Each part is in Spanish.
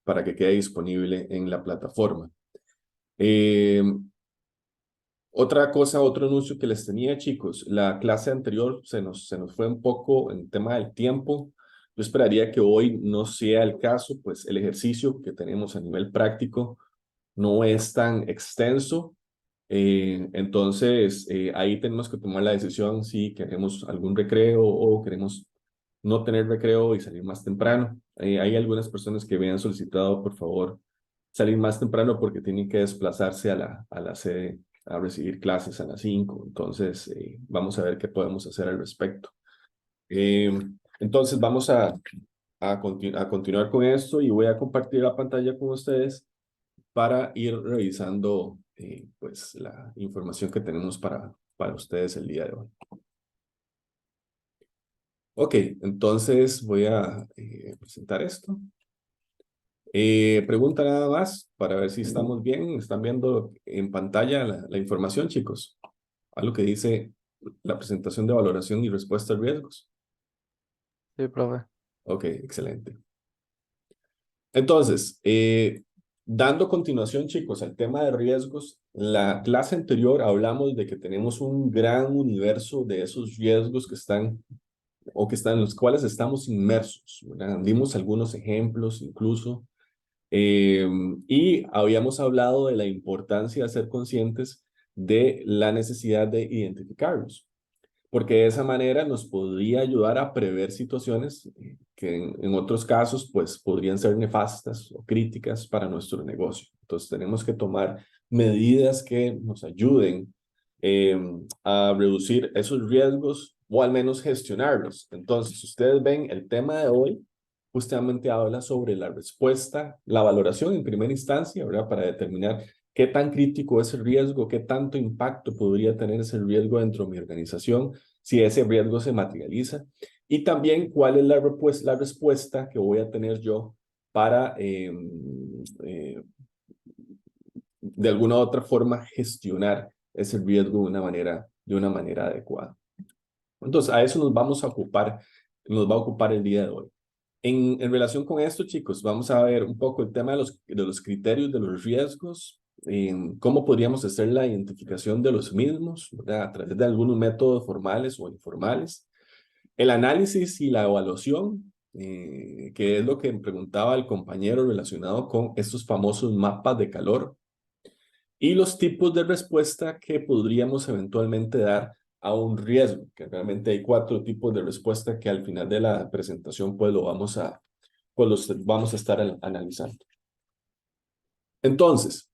para que quede disponible en la plataforma. Eh, Otra cosa, otro anuncio que les tenía, chicos, la clase anterior se nos fue un poco en tema del tiempo. Yo esperaría que hoy no sea el caso, pues el ejercicio que tenemos a nivel práctico no es tan extenso. Entonces, ahí tenemos que tomar la decisión si queremos algún recreo o queremos no tener recreo y salir más temprano. Hay algunas personas que me han solicitado, por favor, salir más temprano porque tienen que desplazarse a la sede a recibir clases a las 5. Entonces, vamos a ver qué podemos hacer al respecto. Eh, entonces, vamos a continuar con esto y voy a compartir la pantalla con ustedes para ir revisando pues, la información que tenemos para ustedes el día de hoy. Ok, entonces voy a presentar esto. Pregunta nada más para ver si estamos bien. ¿Están viendo en pantalla la información, chicos? Algo que dice la presentación de valoración y respuesta a riesgos. Sí, profe. Ok, excelente. Entonces, dando continuación, chicos, al tema de riesgos, la clase anterior hablamos de que tenemos un gran universo de esos riesgos que están o que están en los cuales estamos inmersos, ¿verdad? Dimos algunos ejemplos incluso. Y habíamos hablado de la importancia de ser conscientes de la necesidad de identificarlos, porque de esa manera nos podría ayudar a prever situaciones que en otros casos pues podrían ser nefastas o críticas para nuestro negocio. Entonces tenemos que tomar medidas que nos ayuden eh, a reducir esos riesgos o al menos gestionarlos. Entonces, si ustedes ven el tema de hoy, justamente habla sobre la respuesta, la valoración en primera instancia, ¿verdad? Para determinar qué tan crítico es el riesgo, qué tanto impacto podría tener ese riesgo dentro de mi organización, si ese riesgo se materializa, y también cuál es la respuesta que voy a tener yo para, de alguna u otra forma, gestionar ese riesgo de una manera adecuada. Entonces, a eso nos va a ocupar el día de hoy. En relación con esto, chicos, vamos a ver un poco el tema de los criterios de los riesgos, cómo podríamos hacer la identificación de los mismos, ¿verdad? A través de algunos métodos formales o informales. El análisis y la evaluación, que es lo que me preguntaba el compañero relacionado con estos famosos mapas de calor y los tipos de respuesta que podríamos eventualmente dar a un riesgo, que realmente hay 4 tipos de respuesta que al final de la presentación pues los vamos a estar analizando. Entonces,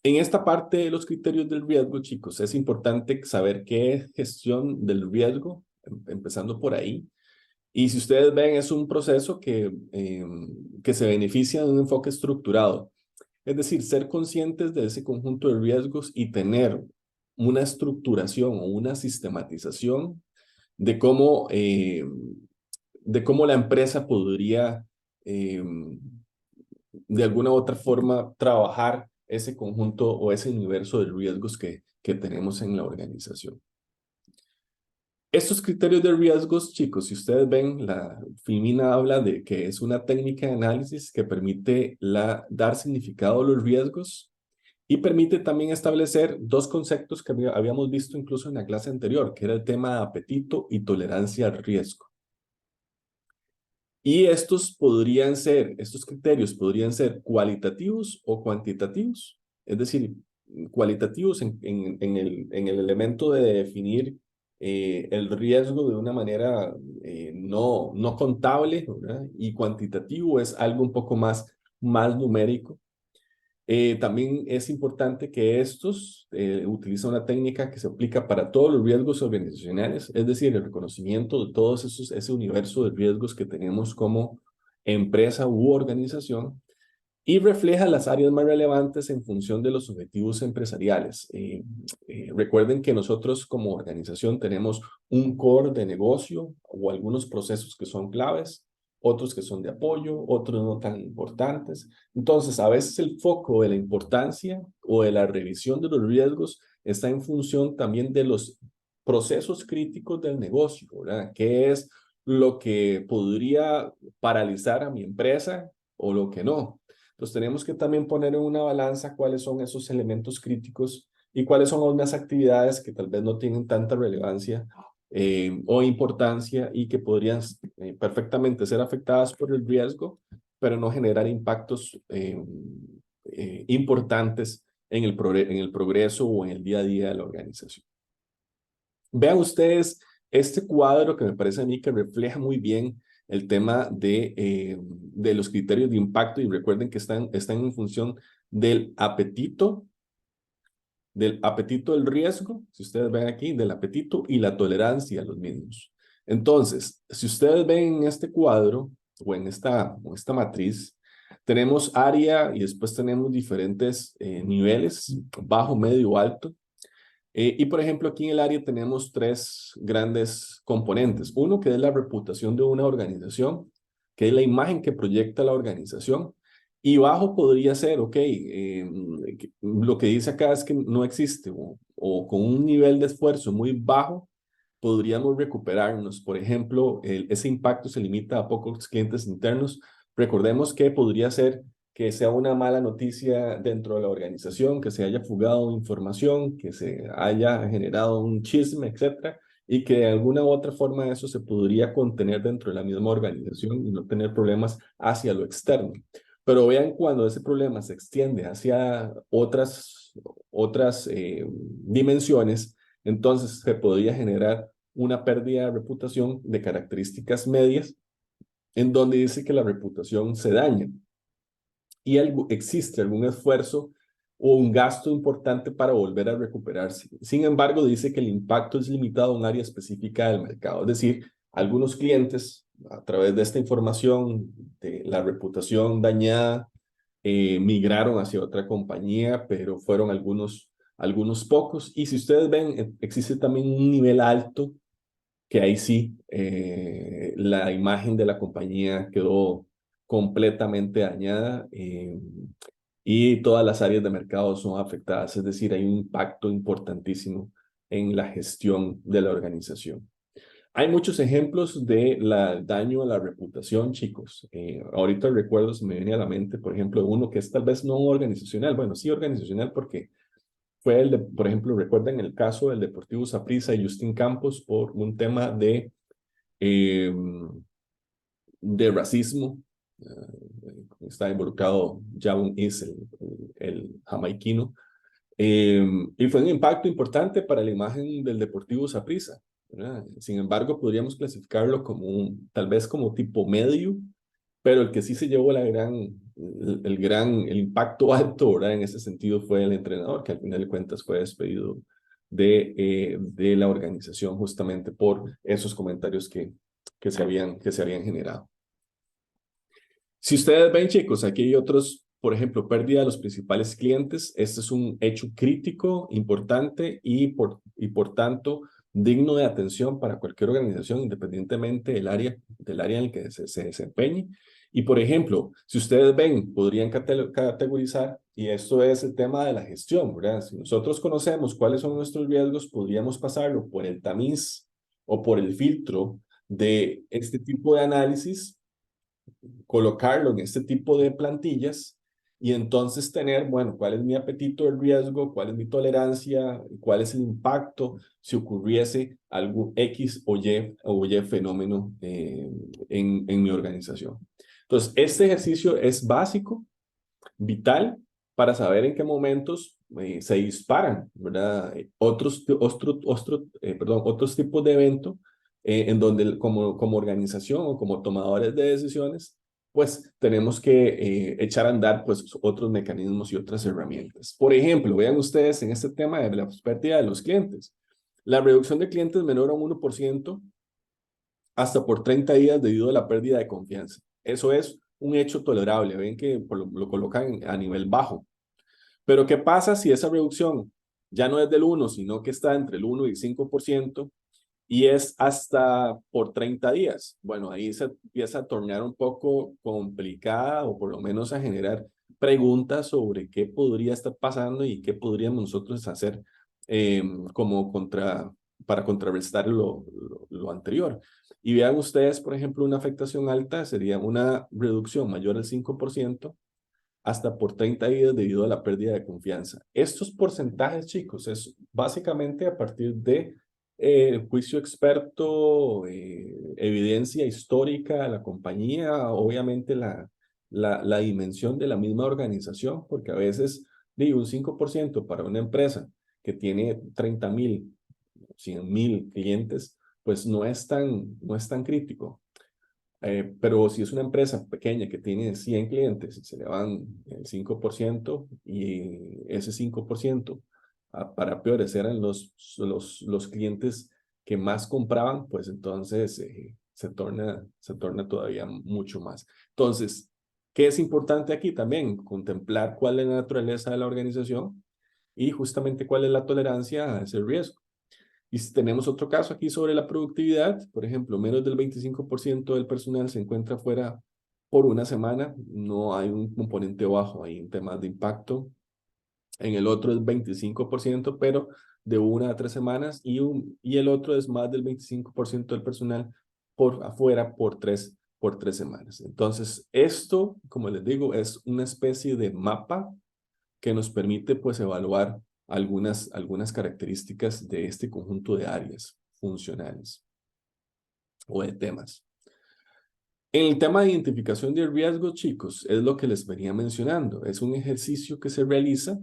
en esta parte de los criterios del riesgo, chicos, es importante saber qué es gestión del riesgo, empezando por ahí. Y si ustedes ven, es un proceso que se beneficia de un enfoque estructurado. Es decir, ser conscientes de ese conjunto de riesgos y tener una estructuración o una sistematización de de cómo la empresa podría, de alguna u otra forma, trabajar ese conjunto o ese universo de riesgos que tenemos en la organización. Estos criterios de riesgos, chicos, si ustedes ven, la Filmina habla de que es una técnica de análisis que permite dar significado a los riesgos y permite también establecer 2 conceptos que habíamos visto incluso en la clase anterior, que era el tema de apetito y tolerancia al riesgo. Y estos criterios podrían ser cualitativos o cuantitativos, es decir, cualitativos en el elemento de definir el riesgo de una manera no contable, ¿verdad? Y cuantitativo es algo un poco más numérico. También es importante que estos utilizan una técnica que se aplica para todos los riesgos organizacionales, es decir, el reconocimiento de todos ese universo de riesgos que tenemos como empresa u organización y refleja las áreas más relevantes en función de los objetivos empresariales. Recuerden que nosotros como organización tenemos un core de negocio o algunos procesos que son claves, otros que son de apoyo, otros no tan importantes. Entonces, a veces el foco de la importancia o de la revisión de los riesgos está en función también de los procesos críticos del negocio, ¿verdad? ¿Qué es lo que podría paralizar a mi empresa o lo que no. Entonces tenemos que también poner en una balanza cuáles son esos elementos críticos y cuáles son unas actividades que tal vez no tienen tanta relevancia o importancia y que podrían perfectamente ser afectadas por el riesgo, pero no generar impactos importantes en el progreso o en el día a día de la organización. Vean ustedes este cuadro que me parece a mí que refleja muy bien el tema de los criterios de impacto y recuerden que están en función del apetito del riesgo, si ustedes ven aquí, del apetito y la tolerancia a los mismos. Entonces, si ustedes ven en este cuadro o en esta matriz, tenemos área y después tenemos diferentes niveles, bajo, medio, alto. Y por ejemplo, aquí en el área tenemos tres grandes componentes. Uno que es la reputación de una organización, que es la imagen que proyecta la organización. Y bajo podría ser, ok, lo que dice acá es que no existe o con un nivel de esfuerzo muy bajo podríamos recuperarnos. Por ejemplo, ese impacto se limita a pocos clientes internos. Recordemos que podría ser que sea una mala noticia dentro de la organización, que se haya fugado información, que se haya generado un chisme, etcétera, y que de alguna u otra forma eso se podría contener dentro de la misma organización y no tener problemas hacia lo externo. Pero vean cuando ese problema se extiende hacia otras dimensiones, entonces se podría generar una pérdida de reputación de características medias, en donde dice que la reputación se daña y existe algún esfuerzo o un gasto importante para volver a recuperarse. Sin embargo, dice que el impacto es limitado a un área específica del mercado, es decir, algunos clientes, a través de esta información de la reputación dañada, migraron hacia otra compañía, pero fueron algunos pocos. Y si ustedes ven, existe también un nivel alto que ahí sí la imagen de la compañía quedó completamente dañada y todas las áreas de mercado son afectadas, es decir, hay un impacto importantísimo en la gestión de la organización. Hay muchos ejemplos de daño a la reputación, chicos. Ahorita recuerdo, se me viene a la mente, por ejemplo, uno que es tal vez no organizacional, bueno, sí organizacional porque fue por ejemplo, recuerden el caso del Deportivo Saprissa y Justin Campos por un tema eh, de racismo. Está involucrado Javon Is, el jamaiquino. Y fue un impacto importante para la imagen del Deportivo Saprissa. Sin embargo, podríamos clasificarlo como tal vez como tipo medio, pero el que sí se llevó el impacto alto, ¿verdad? En ese sentido fue el entrenador, que al final de cuentas fue despedido de la organización justamente por esos comentarios que se habían generado. Si ustedes ven, chicos, aquí hay otros, por ejemplo, pérdida de los principales clientes. Este es un hecho crítico, importante y por tanto digno de atención para cualquier organización, independientemente del área en el que se desempeñe. Y por ejemplo, si ustedes ven, podrían categorizar, y esto es el tema de la gestión, ¿verdad? Si nosotros conocemos cuáles son nuestros riesgos, podríamos pasarlo por el tamiz o por el filtro de este tipo de análisis, colocarlo en este tipo de plantillas y entonces tener, bueno, cuál es mi apetito del riesgo, cuál es mi tolerancia, cuál es el impacto si ocurriese algún X o Y fenómeno en mi organización. Entonces, este ejercicio es básico, vital, para saber en qué momentos se disparan, ¿verdad? Otros tipos de eventos en donde como organización o como tomadores de decisiones, pues tenemos que echar a andar pues otros mecanismos y otras herramientas. Por ejemplo, vean ustedes en este tema de la pérdida de los clientes. La reducción de clientes menor a un 1% hasta por 30 días debido a la pérdida de confianza. Eso es un hecho tolerable. Ven que lo colocan a nivel bajo. Pero ¿qué pasa si esa reducción ya no es del 1, sino que está entre el 1 y el 5% y es hasta por 30 días? Bueno, ahí se empieza a tornar un poco complicada o por lo menos a generar preguntas sobre qué podría estar pasando y qué podríamos nosotros hacer como para contrarrestar lo anterior. Y vean ustedes, por ejemplo, una afectación alta sería una reducción mayor al 5% hasta por 30 días debido a la pérdida de confianza. Estos porcentajes, chicos, es básicamente a partir de juicio experto, evidencia histórica de la compañía, obviamente la dimensión de la misma organización, porque a veces digo un 5% para una empresa que tiene 30,000, 100,000 clientes, pues no es tan crítico. Pero si es una empresa pequeña que tiene 100 clientes y se le van el 5% y ese 5% para peores eran los clientes que más compraban, pues entonces se torna todavía mucho más. Entonces, ¿qué es importante aquí también? Contemplar cuál es la naturaleza de la organización y justamente cuál es la tolerancia a ese riesgo. Y si tenemos otro caso aquí sobre la productividad, por ejemplo, menos del 25% del personal se encuentra fuera por una semana, no hay un componente bajo ahí en temas de impacto. En el otro es 25%, pero de 1 a 3 semanas, y el otro es más del 25% del personal por afuera por tres semanas. Entonces, esto, como les digo, es una especie de mapa que nos permite pues evaluar algunas características de este conjunto de áreas funcionales o de temas. En el tema de identificación de riesgos, chicos, es lo que les venía mencionando. Es un ejercicio que se realiza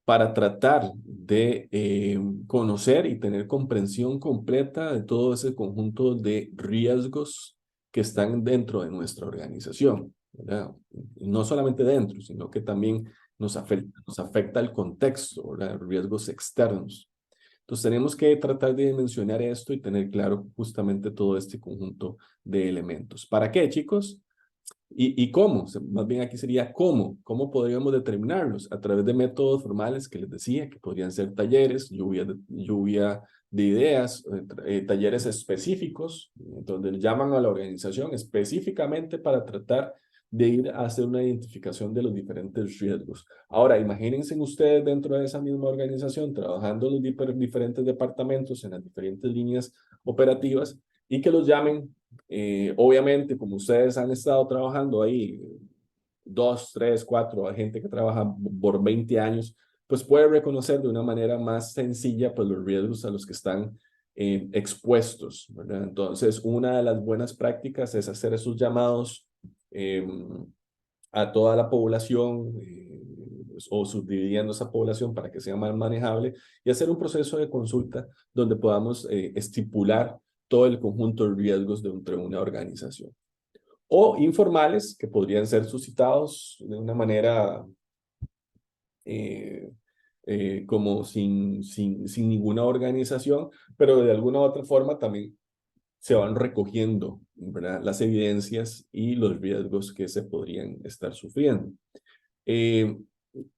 para tratar de conocer y tener comprensión completa de todo ese conjunto de riesgos que están dentro de nuestra organización, ¿verdad? No solamente dentro, sino que también nos afecta el contexto, ¿verdad? Riesgos externos. Entonces tenemos que tratar de dimensionar esto y tener claro justamente todo este conjunto de elementos. ¿Para qué, chicos? ¿Y cómo? Más bien aquí sería cómo podríamos determinarlos a través de métodos formales que les decía, que podrían ser talleres, lluvia de ideas, talleres específicos, donde llaman a la organización específicamente para tratar de ir a hacer una identificación de los diferentes riesgos. Ahora, imagínense ustedes dentro de esa misma organización, trabajando en los diferentes departamentos, en las diferentes líneas operativas, y que los llamen obviamente, como ustedes han estado trabajando ahí, 2, 3, 4, hay gente que trabaja por 20 años, pues puede reconocer de una manera más sencilla pues, los riesgos a los que están expuestos, ¿verdad? Entonces, una de las buenas prácticas es hacer esos llamados eh, a toda la población o subdividiendo esa población para que sea más manejable y hacer un proceso de consulta donde podamos estipular todo el conjunto de riesgos de entre una organización. O informales que podrían ser suscitados de una manera eh, como sin ninguna organización, pero de alguna u otra forma también se van recogiendo, ¿verdad? Las evidencias y los riesgos que se podrían estar sufriendo. Eh,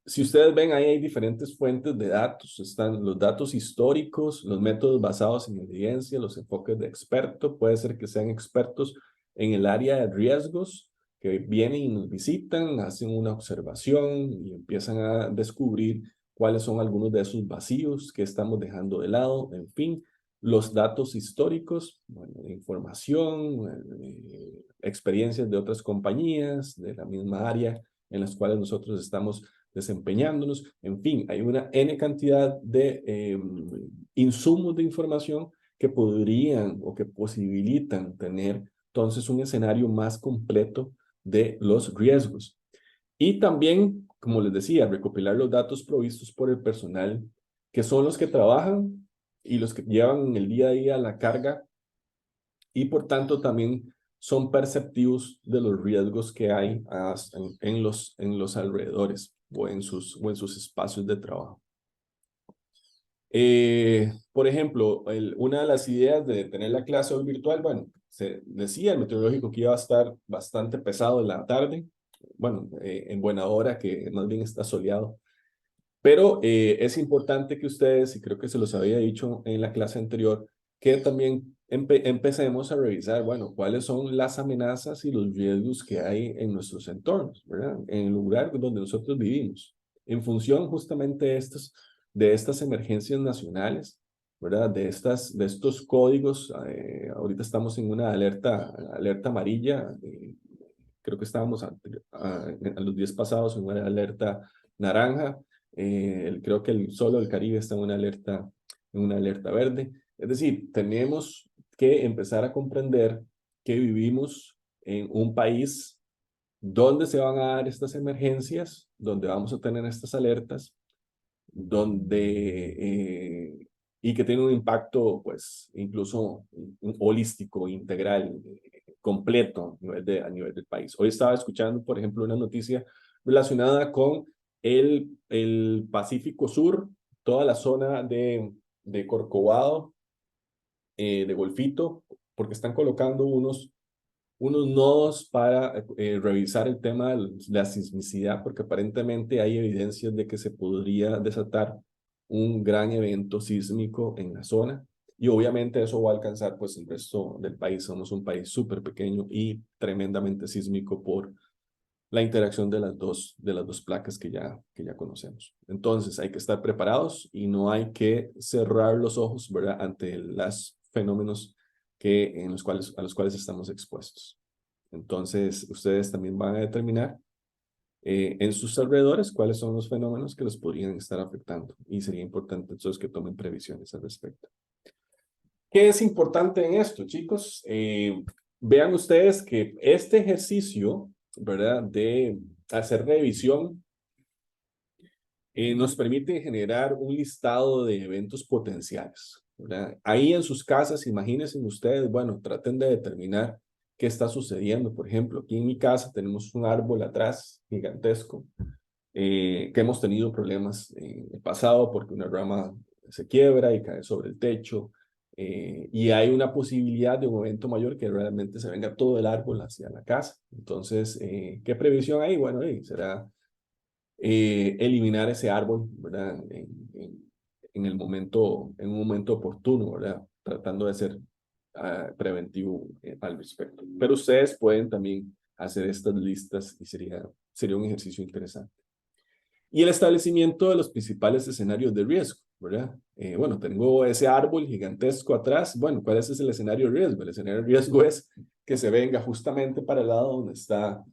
si ustedes ven, ahí hay diferentes fuentes de datos. Están los datos históricos, los métodos basados en evidencia, los enfoques de experto. Puede ser que sean expertos en el área de riesgos, que vienen y nos visitan, hacen una observación y empiezan a descubrir cuáles son algunos de esos vacíos que estamos dejando de lado. En fin, los datos históricos, bueno, información, experiencias de otras compañías de la misma área en las cuales nosotros estamos desempeñándonos. En fin, hay una N cantidad de insumos de información que podrían o que posibilitan tener entonces un escenario más completo de los riesgos. Y también, como les decía, recopilar los datos provistos por el personal, que son los que trabajan y los que llevan el día a día la carga y por tanto también son perceptivos de los riesgos que hay en los alrededores o en sus espacios de trabajo. Por ejemplo, una de las ideas de tener la clase hoy virtual, bueno, se decía el meteorológico que iba a estar bastante pesado en la tarde, bueno, en buena hora, que más bien está soleado, pero es importante que ustedes, y creo que se los había dicho en la clase anterior, que también empecemos a revisar, bueno, cuáles son las amenazas y los riesgos que hay en nuestros entornos, ¿verdad? En el lugar donde nosotros vivimos. En función justamente de estas emergencias nacionales, ¿verdad? De estos códigos. Ahorita estamos en una alerta amarilla. Creo que estábamos a los días pasados en una alerta naranja. Creo que solo el Caribe está en una alerta verde. Es decir, tenemos que empezar a comprender que vivimos en un país donde se van a dar estas emergencias, donde vamos a tener estas alertas, y que tiene un impacto, pues, incluso holístico, integral, completo a nivel del país. Hoy estaba escuchando, por ejemplo, una noticia relacionada con el Pacífico Sur, toda la zona de Corcovado, de Golfito, porque están colocando unos nodos para revisar el tema de la sismicidad, porque aparentemente hay evidencias de que se podría desatar un gran evento sísmico en la zona. Y obviamente eso va a alcanzar pues el resto del país. Somos un país súper pequeño y tremendamente sísmico por la interacción de las dos placas que ya conocemos. Entonces hay que estar preparados y no hay que cerrar los ojos, ¿verdad?, ante los fenómenos a los cuales estamos expuestos. Entonces, ustedes también van a determinar en sus alrededores cuáles son los fenómenos que los podrían estar afectando. Y sería importante entonces que tomen previsiones al respecto. ¿Qué es importante en esto, chicos? Vean ustedes que este ejercicio, ¿verdad?, de hacer revisión nos permite generar un listado de eventos potenciales, ¿verdad? Ahí en sus casas, imagínense ustedes, bueno, traten de determinar qué está sucediendo. Por ejemplo, aquí en mi casa tenemos un árbol atrás gigantesco, que hemos tenido problemas en el pasado porque una rama se quiebra y cae sobre el techo, y hay una posibilidad de un evento mayor que realmente se venga todo el árbol hacia la casa. Entonces, ¿qué previsión hay? Bueno, será eliminar ese árbol, ¿verdad? En un momento oportuno, ¿verdad? Tratando de ser preventivo al respecto. Pero ustedes pueden también hacer estas listas y sería un ejercicio interesante. Y el establecimiento de los principales escenarios de riesgo, ¿verdad? Bueno, tengo ese árbol gigantesco atrás. Bueno, ¿cuál es el escenario de riesgo? El escenario de riesgo es que se venga justamente para el lado donde está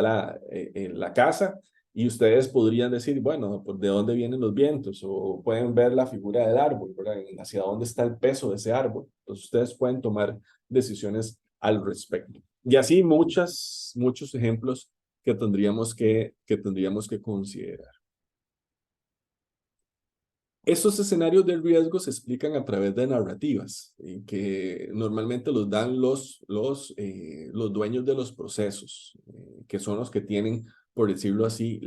la casa, y ustedes podrían decir, bueno, ¿de dónde vienen los vientos? O pueden ver la figura del árbol, ¿verdad? Hacia dónde está el peso de ese árbol. Entonces ustedes pueden tomar decisiones al respecto. Y así muchos ejemplos que tendríamos que considerar. Estos escenarios de riesgo se explican a través de narrativas que normalmente los dan los dueños de los procesos, que son los que tienen, por decirlo así,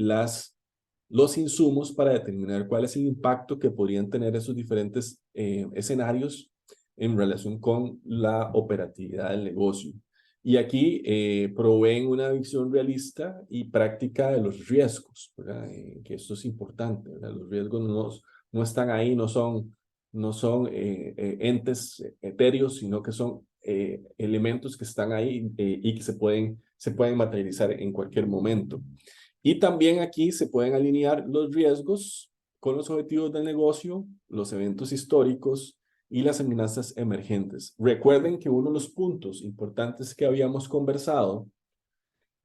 los insumos para determinar cuál es el impacto que podrían tener esos diferentes escenarios en relación con la operatividad del negocio. Y aquí proveen una visión realista y práctica de los riesgos, ¿verdad? Que esto es importante, ¿verdad? Los riesgos no están ahí, no son entes etéreos, sino que son elementos que están ahí y que se pueden materializar en cualquier momento. Y también aquí se pueden alinear los riesgos con los objetivos del negocio, los eventos históricos y las amenazas emergentes. Recuerden que uno de los puntos importantes que habíamos conversado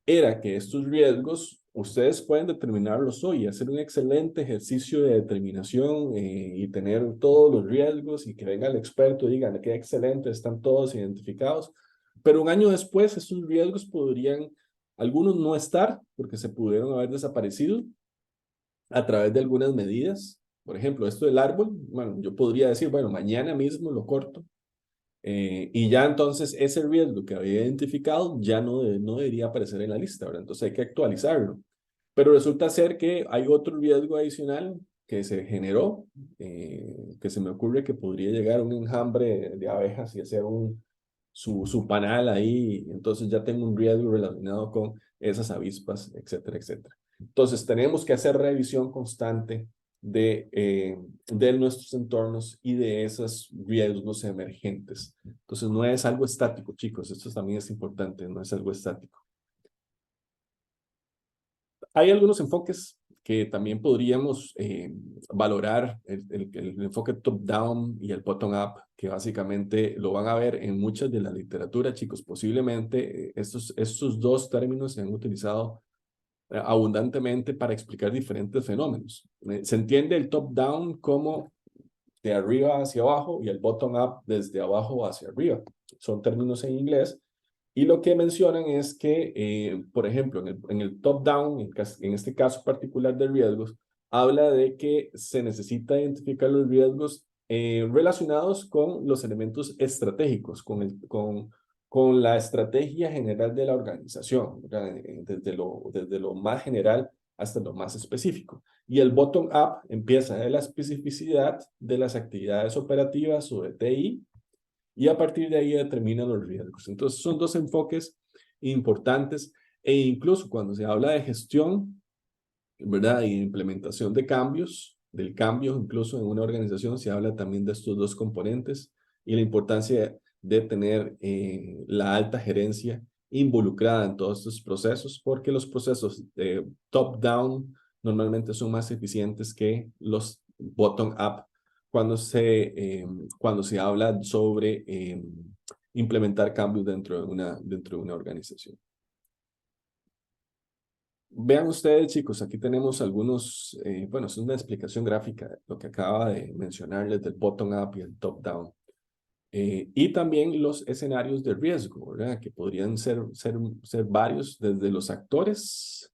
era que estos riesgos ustedes pueden determinarlos hoy, hacer un excelente ejercicio de determinación y tener todos los riesgos y que venga el experto y diga qué excelente, están todos identificados, pero un año después esos riesgos podrían, algunos no estar porque se pudieron haber desaparecido a través de algunas medidas. Por ejemplo, esto del árbol, bueno, yo podría decir, bueno, mañana mismo lo corto, y ya entonces ese riesgo que había identificado ya no debería aparecer en la lista, ¿verdad? Entonces hay que actualizarlo. Pero resulta ser que hay otro riesgo adicional que se generó, que se me ocurre que podría llegar un enjambre de abejas y hacer su panal ahí. Entonces ya tengo un riesgo relacionado con esas avispas, etcétera, etcétera. Entonces tenemos que hacer revisión constante de nuestros entornos y de esos riesgos emergentes. Entonces no es algo estático, chicos, esto también es importante, no es algo estático. Hay algunos enfoques que también podríamos valorar el enfoque top-down y el bottom-up, que básicamente lo van a ver en muchas de la literatura, chicos. Posiblemente estos dos términos se han utilizado abundantemente para explicar diferentes fenómenos. Se entiende el top-down como de arriba hacia abajo y el bottom-up desde abajo hacia arriba. Son términos en inglés. Y lo que mencionan es que, por ejemplo, en el top-down, en este caso particular de riesgos, habla de que se necesita identificar los riesgos relacionados con los elementos estratégicos, con la estrategia general de la organización, desde lo más general hasta lo más específico. Y el bottom-up empieza de la especificidad de las actividades operativas o de TI, y a partir de ahí determina los riesgos. Entonces son dos enfoques importantes e incluso cuando se habla de gestión, ¿verdad? Y implementación de cambios, del cambio incluso en una organización, se habla también de estos dos componentes y la importancia de tener la alta gerencia involucrada en todos estos procesos, porque los procesos de top-down normalmente son más eficientes que los bottom-up cuando se habla sobre implementar cambios dentro de una organización. Vean ustedes, chicos, aquí tenemos algunos, bueno, es una explicación gráfica, lo que acaba de mencionarles del bottom-up y el top-down. Y también los escenarios de riesgo, ¿verdad? Que podrían ser varios, desde los actores,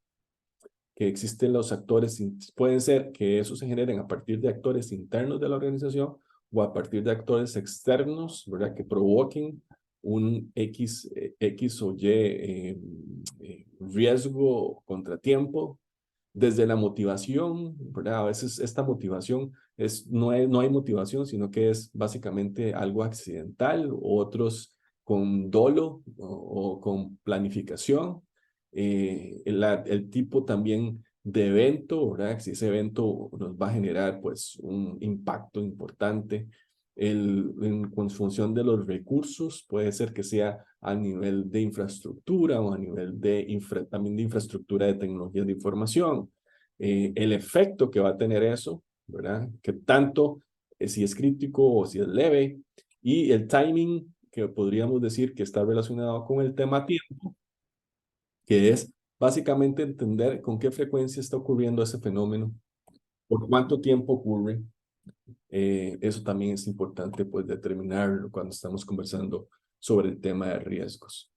que existen los actores, pueden ser que eso se generen a partir de actores internos de la organización o a partir de actores externos, ¿verdad? Que provoquen un X o Y riesgo o contratiempo desde la motivación, ¿verdad? A veces esta motivación no hay motivación, sino que es básicamente algo accidental, otros con dolo o con planificación. El tipo también de evento, ¿verdad? Si ese evento nos va a generar pues un impacto importante. En función de los recursos, puede ser que sea a nivel de infraestructura o a nivel también de infraestructura de tecnologías de información. El efecto que va a tener eso, ¿verdad? Que tanto si es crítico o si es leve, y el timing, que podríamos decir que está relacionado con el tema tiempo, que es básicamente entender con qué frecuencia está ocurriendo ese fenómeno, por cuánto tiempo ocurre. Eso también es importante pues determinar cuando estamos conversando sobre el tema de riesgos.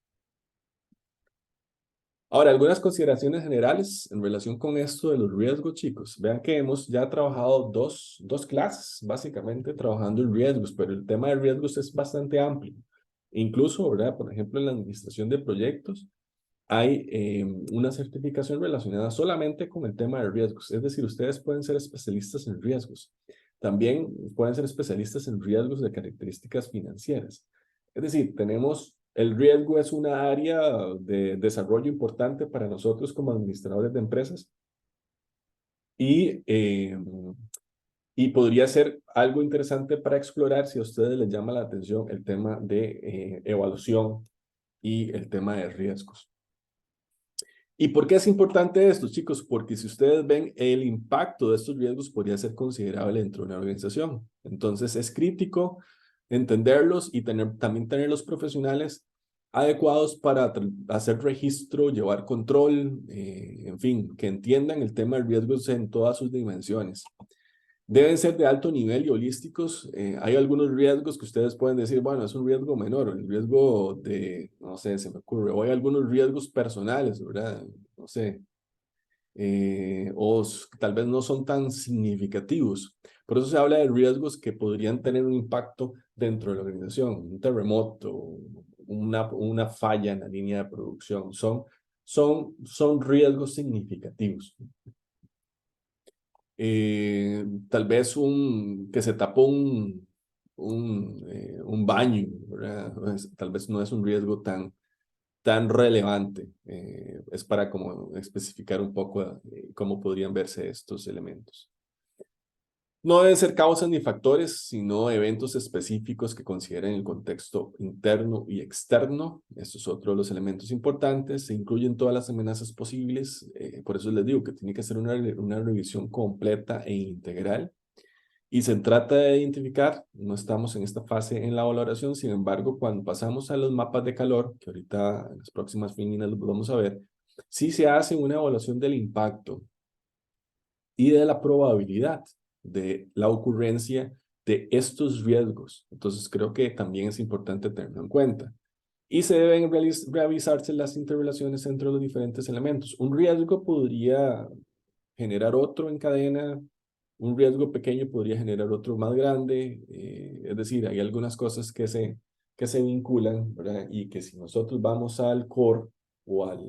Ahora, algunas consideraciones generales en relación con esto de los riesgos, chicos. Vean que hemos ya trabajado dos clases, básicamente, trabajando en riesgos, pero el tema de riesgos es bastante amplio. Incluso, ¿verdad? Por ejemplo, en la administración de proyectos, hay una certificación relacionada solamente con el tema de riesgos. Es decir, ustedes pueden ser especialistas en riesgos. También pueden ser especialistas en riesgos de características financieras. Es decir, el riesgo es una área de desarrollo importante para nosotros como administradores de empresas y, y podría ser algo interesante para explorar si a ustedes les llama la atención el tema de evaluación y el tema de riesgos. ¿Y por qué es importante esto, chicos? Porque si ustedes ven, el impacto de estos riesgos podría ser considerable dentro de una organización. Entonces, es crítico entenderlos y también tener los profesionales adecuados para hacer registro, llevar control, en fin, que entiendan el tema de riesgos en todas sus dimensiones. Deben ser de alto nivel y holísticos. Hay algunos riesgos que ustedes pueden decir, bueno, es un riesgo menor, el riesgo de, no sé, se me ocurre, o hay algunos riesgos personales, ¿verdad? No sé, tal vez no son tan significativos. Por eso se habla de riesgos que podrían tener un impacto dentro de la organización, un terremoto, una falla en la línea de producción, son riesgos significativos. Tal vez que se tapó un baño, ¿verdad? Tal vez no es un riesgo tan relevante. Es para como especificar un poco cómo podrían verse estos elementos. No deben ser causas ni factores, sino eventos específicos que consideren el contexto interno y externo. Esto es otro de los elementos importantes. Se incluyen todas las amenazas posibles. Por eso les digo que tiene que ser una revisión completa e integral. Y se trata de identificar, no estamos en esta fase en la valoración, sin embargo, cuando pasamos a los mapas de calor, que ahorita en las próximas fininas los vamos a ver, sí se hace una evaluación del impacto y de la probabilidad de la ocurrencia de estos riesgos. Entonces, creo que también es importante tenerlo en cuenta. Y se deben revisarse las interrelaciones entre los diferentes elementos. Un riesgo podría generar otro en cadena, un riesgo pequeño podría generar otro más grande, es decir, hay algunas cosas que se vinculan, ¿verdad? Y que si nosotros vamos al core o a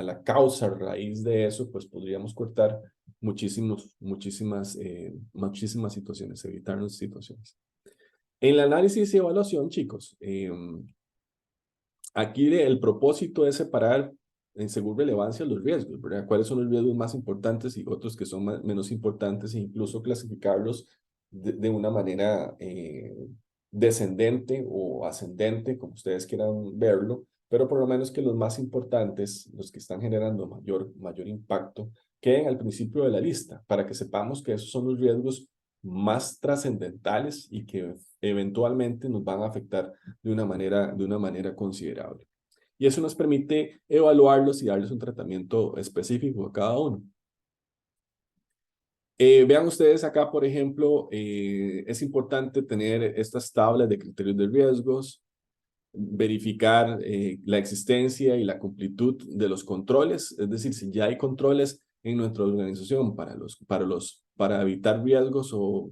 la causa raíz de eso, pues podríamos cortar muchísimas situaciones, evitarnos situaciones. En el análisis y evaluación, chicos, aquí el propósito es separar según relevancia los riesgos, ¿verdad? ¿Cuáles son los riesgos más importantes y otros que son menos importantes e incluso clasificarlos de una manera descendente o ascendente, como ustedes quieran verlo, pero por lo menos que los más importantes, los que están generando mayor impacto, queden al principio de la lista, para que sepamos que esos son los riesgos más trascendentales y que eventualmente nos van a afectar de una manera considerable. Y eso nos permite evaluarlos y darles un tratamiento específico a cada uno. Vean ustedes acá, por ejemplo, es importante tener estas tablas de criterios de riesgos, verificar la existencia y la completud de los controles, es decir, si ya hay controles en nuestra organización para evitar riesgos o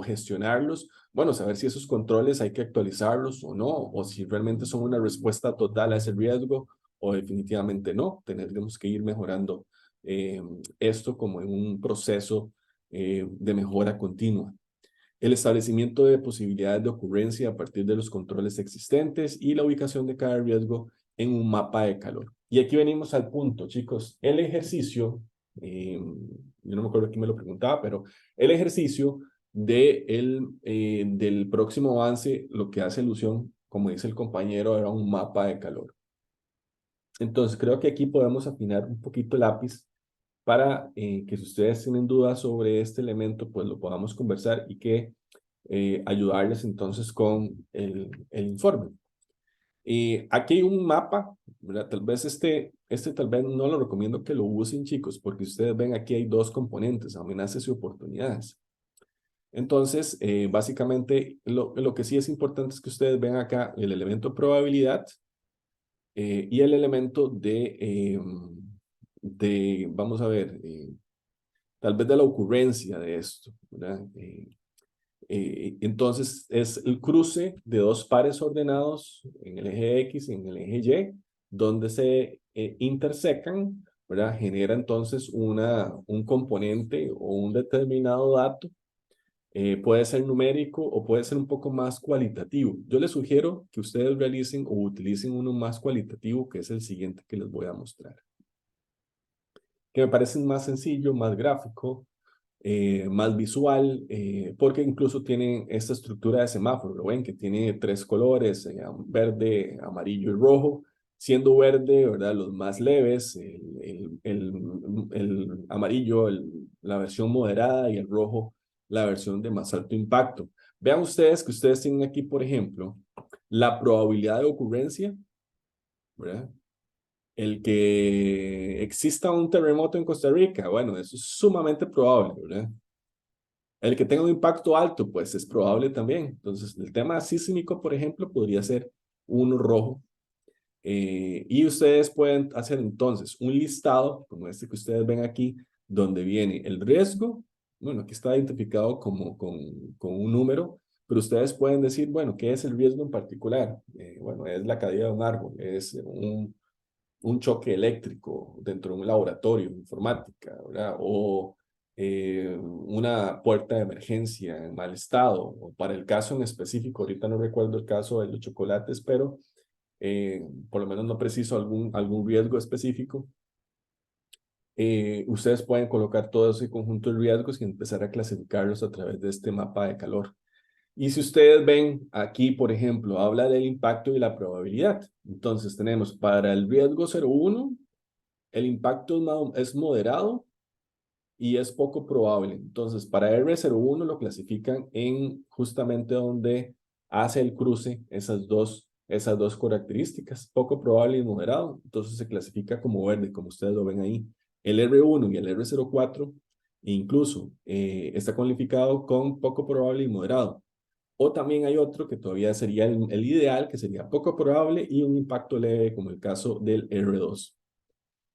gestionarlos, bueno, saber si esos controles hay que actualizarlos o no, o si realmente son una respuesta total a ese riesgo o definitivamente no, tendremos que ir mejorando esto como en un proceso de mejora continua, el establecimiento de posibilidades de ocurrencia a partir de los controles existentes y la ubicación de cada riesgo en un mapa de calor. Y aquí venimos al punto, chicos. El ejercicio, yo no me acuerdo quién me lo preguntaba, pero el ejercicio del próximo avance, lo que hace alusión, como dice el compañero, era un mapa de calor. Entonces, creo que aquí podemos afinar un poquito el lápiz para que si ustedes tienen dudas sobre este elemento, pues lo podamos conversar y que ayudarles entonces con el informe. Aquí hay un mapa, ¿verdad? Tal vez este tal vez no lo recomiendo que lo usen, chicos, porque ustedes ven aquí hay dos componentes, amenazas y oportunidades. Entonces, básicamente, lo que sí es importante es que ustedes ven acá el elemento probabilidad y el elemento vamos a ver, tal vez de la ocurrencia de esto, ¿verdad? Entonces, es el cruce de dos pares ordenados en el eje X y en el eje Y, donde se intersecan, ¿verdad? Genera entonces un componente o un determinado dato. Puede ser numérico o puede ser un poco más cualitativo. Yo les sugiero que ustedes realicen o utilicen uno más cualitativo, que es el siguiente que les voy a mostrar, que me parece más sencillo, más gráfico, más visual, porque incluso tiene esta estructura de semáforo, ¿lo ven? Que tiene tres colores, verde, amarillo y rojo, siendo verde, ¿verdad? Los más leves, el amarillo, la versión moderada y el rojo, la versión de más alto impacto. Vean ustedes que ustedes tienen aquí, por ejemplo, la probabilidad de ocurrencia, ¿verdad? El que exista un terremoto en Costa Rica, bueno, eso es sumamente probable, ¿verdad? El que tenga un impacto alto, pues es probable también. Entonces, el tema sísmico, por ejemplo, podría ser uno rojo. Y ustedes pueden hacer entonces un listado, como este que ustedes ven aquí, donde viene el riesgo. Bueno, aquí está identificado con un número, pero ustedes pueden decir, bueno, ¿qué es el riesgo en particular? Bueno, es la caída de un árbol, es un choque eléctrico dentro de un laboratorio de informática, ¿verdad? O una puerta de emergencia en mal estado, o para el caso en específico, ahorita no recuerdo el caso de los chocolates, pero por lo menos no preciso algún riesgo específico. ustedes pueden colocar todo ese conjunto de riesgos y empezar a clasificarlos a través de este mapa de calor. Y si ustedes ven aquí, por ejemplo, habla del impacto y la probabilidad. Entonces tenemos para el riesgo 0,1, el impacto es moderado y es poco probable. Entonces, para R01 lo clasifican en justamente donde hace el cruce esas dos características, poco probable y moderado. Entonces se clasifica como verde, como ustedes lo ven ahí. El R1 y el R04 incluso está calificado con poco probable y moderado. O también hay otro que todavía sería el ideal, que sería poco probable y un impacto leve, como el caso del R2.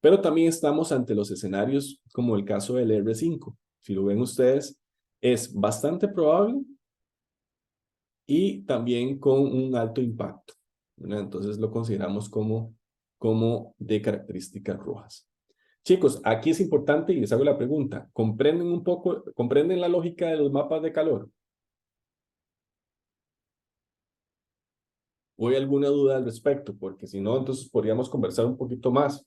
Pero también estamos ante los escenarios como el caso del R5. Si lo ven ustedes, es bastante probable y también con un alto impacto, ¿verdad? Entonces lo consideramos como de características rojas. Chicos, aquí es importante y les hago la pregunta, ¿comprenden la lógica de los mapas de calor? ¿O hay alguna duda al respecto? Porque si no, entonces podríamos conversar un poquito más.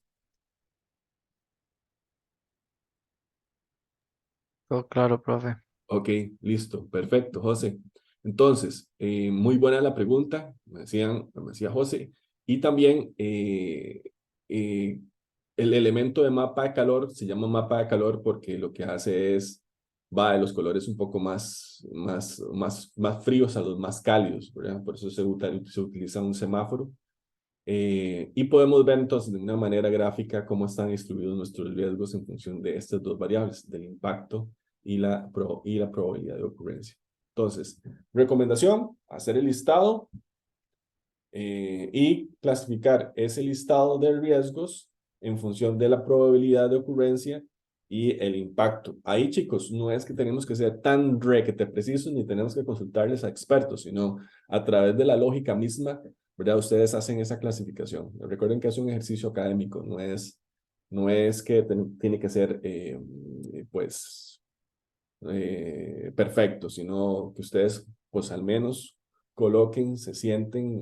Todo claro, profe. Ok, listo, perfecto, José. Entonces, muy buena la pregunta, me decía José. Y también eh, el elemento de mapa de calor se llama mapa de calor porque lo que hace es, va de los colores un poco más fríos a los más cálidos, ¿verdad? Por eso se utiliza un semáforo. Y podemos ver entonces de una manera gráfica cómo están distribuidos nuestros riesgos en función de estas dos variables, del impacto y la probabilidad de ocurrencia. Entonces, recomendación, hacer el listado y clasificar ese listado de riesgos en función de la probabilidad de ocurrencia y el impacto. Ahí, chicos, no es que tenemos que ser tan requete precisos ni tenemos que consultarles a expertos, sino a través de la lógica misma, ¿verdad? Ustedes hacen esa clasificación. Recuerden que es un ejercicio académico, no es que tiene que ser, pues, perfecto, sino que ustedes, pues, al menos coloquen, se sienten,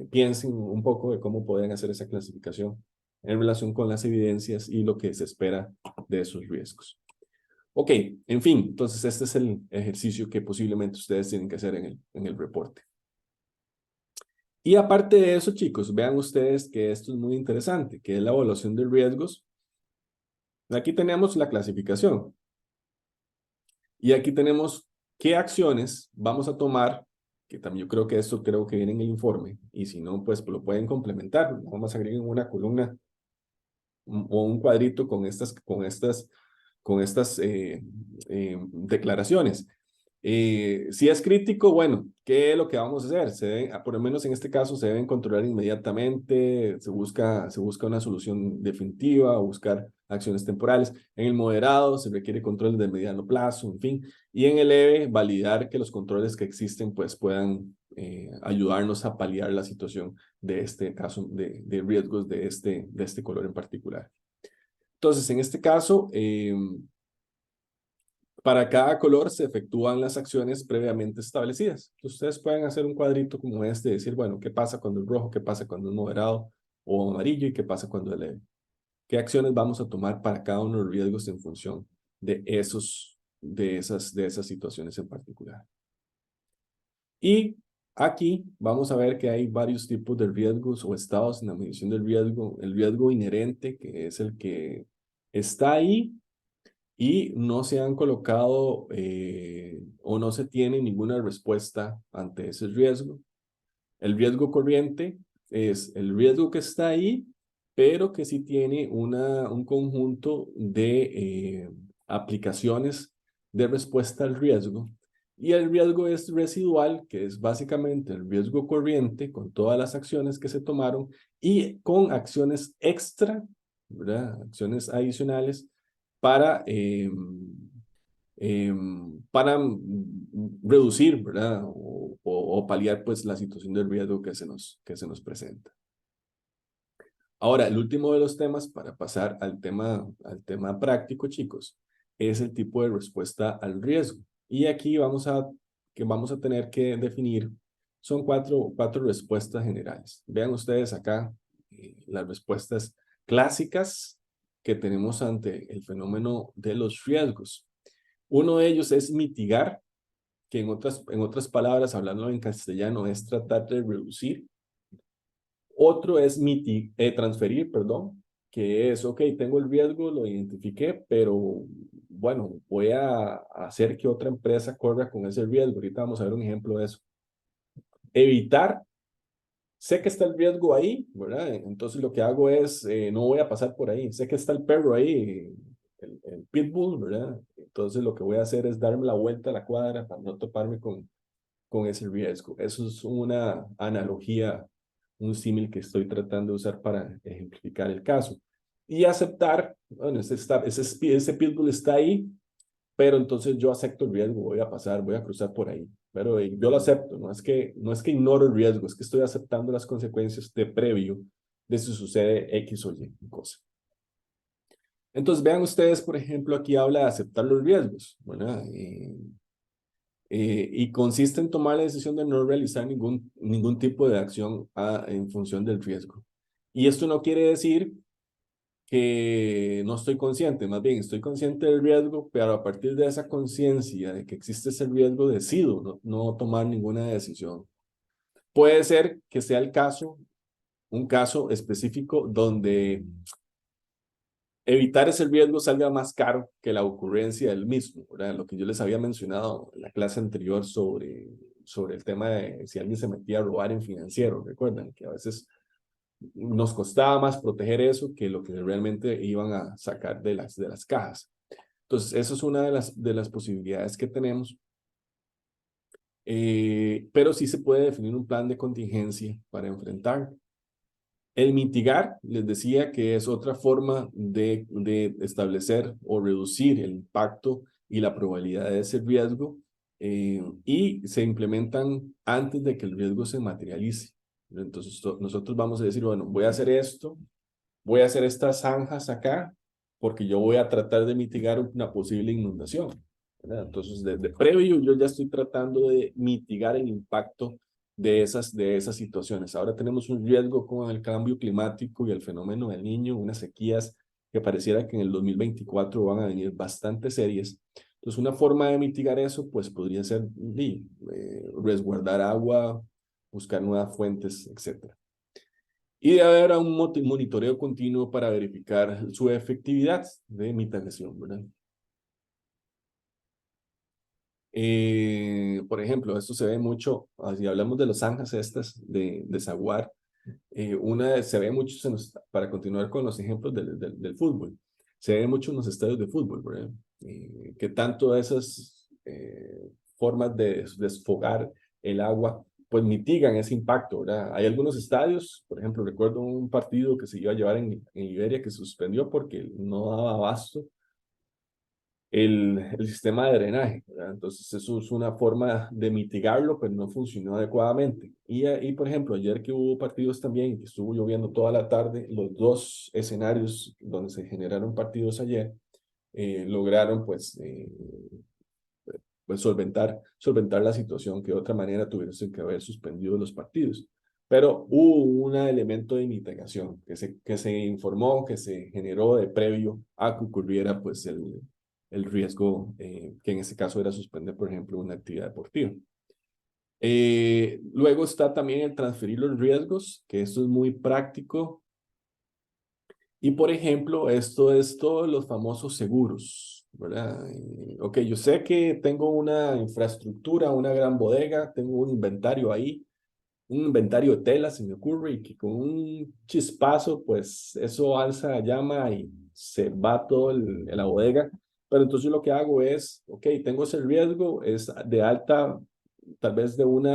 piensen un poco de cómo pueden hacer esa clasificación en relación con las evidencias y lo que se espera de esos riesgos. Ok, en fin, entonces este es el ejercicio que posiblemente ustedes tienen que hacer en el reporte. Y aparte de eso, chicos, vean ustedes que esto es muy interesante, que es la evaluación de riesgos. Aquí tenemos la clasificación y aquí tenemos qué acciones vamos a tomar, que también yo creo que esto creo que viene en el informe, y si no, pues lo pueden complementar. Vamos a agregar una columna o un cuadrito con estas declaraciones. Si es crítico, bueno, ¿qué es lo que vamos a hacer? Por lo menos en este caso, se deben controlar inmediatamente, se busca una solución definitiva, o buscar acciones temporales. En el moderado, se requiere control de mediano plazo, en fin. Y en el leve, validar que los controles que existen pues puedan ayudarnos a paliar la situación de este caso de riesgos de este color en particular. Entonces, en este caso, para cada color se efectúan las acciones previamente establecidas. Ustedes pueden hacer un cuadrito como este y decir, bueno, ¿qué pasa cuando es rojo? ¿Qué pasa cuando es moderado o amarillo? ¿Y qué pasa cuando es leve? ¿Qué acciones vamos a tomar para cada uno de los riesgos en función de esas situaciones en particular? Y aquí vamos a ver que hay varios tipos de riesgos o estados en la medición del riesgo. El riesgo inherente, que es el que está ahí y no se han colocado o no se tiene ninguna respuesta ante ese riesgo. El riesgo corriente es el riesgo que está ahí, pero que sí tiene un conjunto de aplicaciones de respuesta al riesgo. Y el riesgo es residual, que es básicamente el riesgo corriente con todas las acciones que se tomaron y con acciones extra, ¿verdad? Acciones adicionales para, para reducir, ¿verdad? O paliar pues la situación del riesgo que se nos presenta. Ahora, el último de los temas para pasar al tema práctico, chicos, es el tipo de respuesta al riesgo. Y aquí vamos a tener que definir, son cuatro respuestas generales. Vean ustedes acá las respuestas clásicas, que tenemos ante el fenómeno de los riesgos. Uno de ellos es mitigar, que en otras palabras, hablando en castellano, es tratar de reducir. Otro es transferir, perdón, que es, ok, tengo el riesgo, lo identifiqué, pero bueno, voy a hacer que otra empresa corra con ese riesgo. Ahorita vamos a ver un ejemplo de eso. Evitar, sé que está el riesgo ahí, ¿verdad? Entonces lo que hago es, no voy a pasar por ahí. Sé que está el perro ahí, el pitbull, ¿verdad? Entonces lo que voy a hacer es darme la vuelta a la cuadra para no toparme con ese riesgo. Eso es una analogía, un símil que estoy tratando de usar para ejemplificar el caso. Y aceptar, bueno, ese pitbull está ahí, pero entonces yo acepto el riesgo, voy a pasar, voy a cruzar por ahí. Pero yo lo acepto, no es que ignoro el riesgo, es que estoy aceptando las consecuencias de previo de si sucede X o Y cosa. Entonces vean ustedes, por ejemplo, aquí habla de aceptar los riesgos, ¿verdad? Y consiste en tomar la decisión de no realizar ningún tipo de acción en función del riesgo. Y esto no quiere decir que no estoy consciente, más bien estoy consciente del riesgo, pero a partir de esa conciencia de que existe ese riesgo, decido no tomar ninguna decisión. Puede ser que sea el caso, un caso específico donde evitar ese riesgo salga más caro que la ocurrencia del mismo, ¿verdad? Lo que yo les había mencionado en la clase anterior sobre el tema de si alguien se metía a robar en financiero, recuerdan que a veces nos costaba más proteger eso que lo que realmente iban a sacar de las cajas. Entonces, eso es una de las posibilidades que tenemos, pero sí se puede definir un plan de contingencia para enfrentar. El mitigar, les decía que es otra forma de establecer o reducir el impacto y la probabilidad de ese riesgo, y se implementan antes de que el riesgo se materialice. Entonces nosotros vamos a decir, bueno, voy a hacer esto, voy a hacer estas zanjas acá, porque yo voy a tratar de mitigar una posible inundación, ¿verdad? Entonces, desde previo yo ya estoy tratando de mitigar el impacto de esas situaciones. Ahora tenemos un riesgo con el cambio climático y el fenómeno del Niño, unas sequías que pareciera que en el 2024 van a venir bastante serias. Entonces, una forma de mitigar eso, pues podría ser resguardar agua, buscar nuevas fuentes, etcétera. Y debe haber un monitoreo continuo para verificar su efectividad de mitigación, ¿verdad? Por ejemplo, esto se ve mucho, si hablamos de las zanjas estas de Zaguar, se ve mucho, para continuar con los ejemplos del fútbol, se ve mucho en los estadios de fútbol, ¿verdad? Que tanto esas formas de desfogar el agua, pues mitigan ese impacto, ¿verdad? Hay algunos estadios, por ejemplo, recuerdo un partido que se iba a llevar en Liberia que se suspendió porque no daba abasto el sistema de drenaje, ¿verdad? Entonces eso es una forma de mitigarlo, pero no funcionó adecuadamente. Y por ejemplo, ayer que hubo partidos también, que estuvo lloviendo toda la tarde, los dos escenarios donde se generaron partidos ayer, lograron pues solventar la situación que de otra manera tuviesen que haber suspendido los partidos. Pero hubo un elemento de mitigación que se informó, que se generó de previo a que ocurriera pues el riesgo, que en este caso era suspender, por ejemplo, una actividad deportiva. Luego está también el transferir los riesgos, que esto es muy práctico. Y por ejemplo, esto es todos los famosos seguros, ¿verdad? Ok, yo sé que tengo una infraestructura, una gran bodega, tengo un inventario ahí, un inventario de tela, se me ocurre, y que con un chispazo, pues eso alza llama y se va todo la bodega. Pero entonces lo que hago es, ok, tengo ese riesgo, es de alta, tal vez de un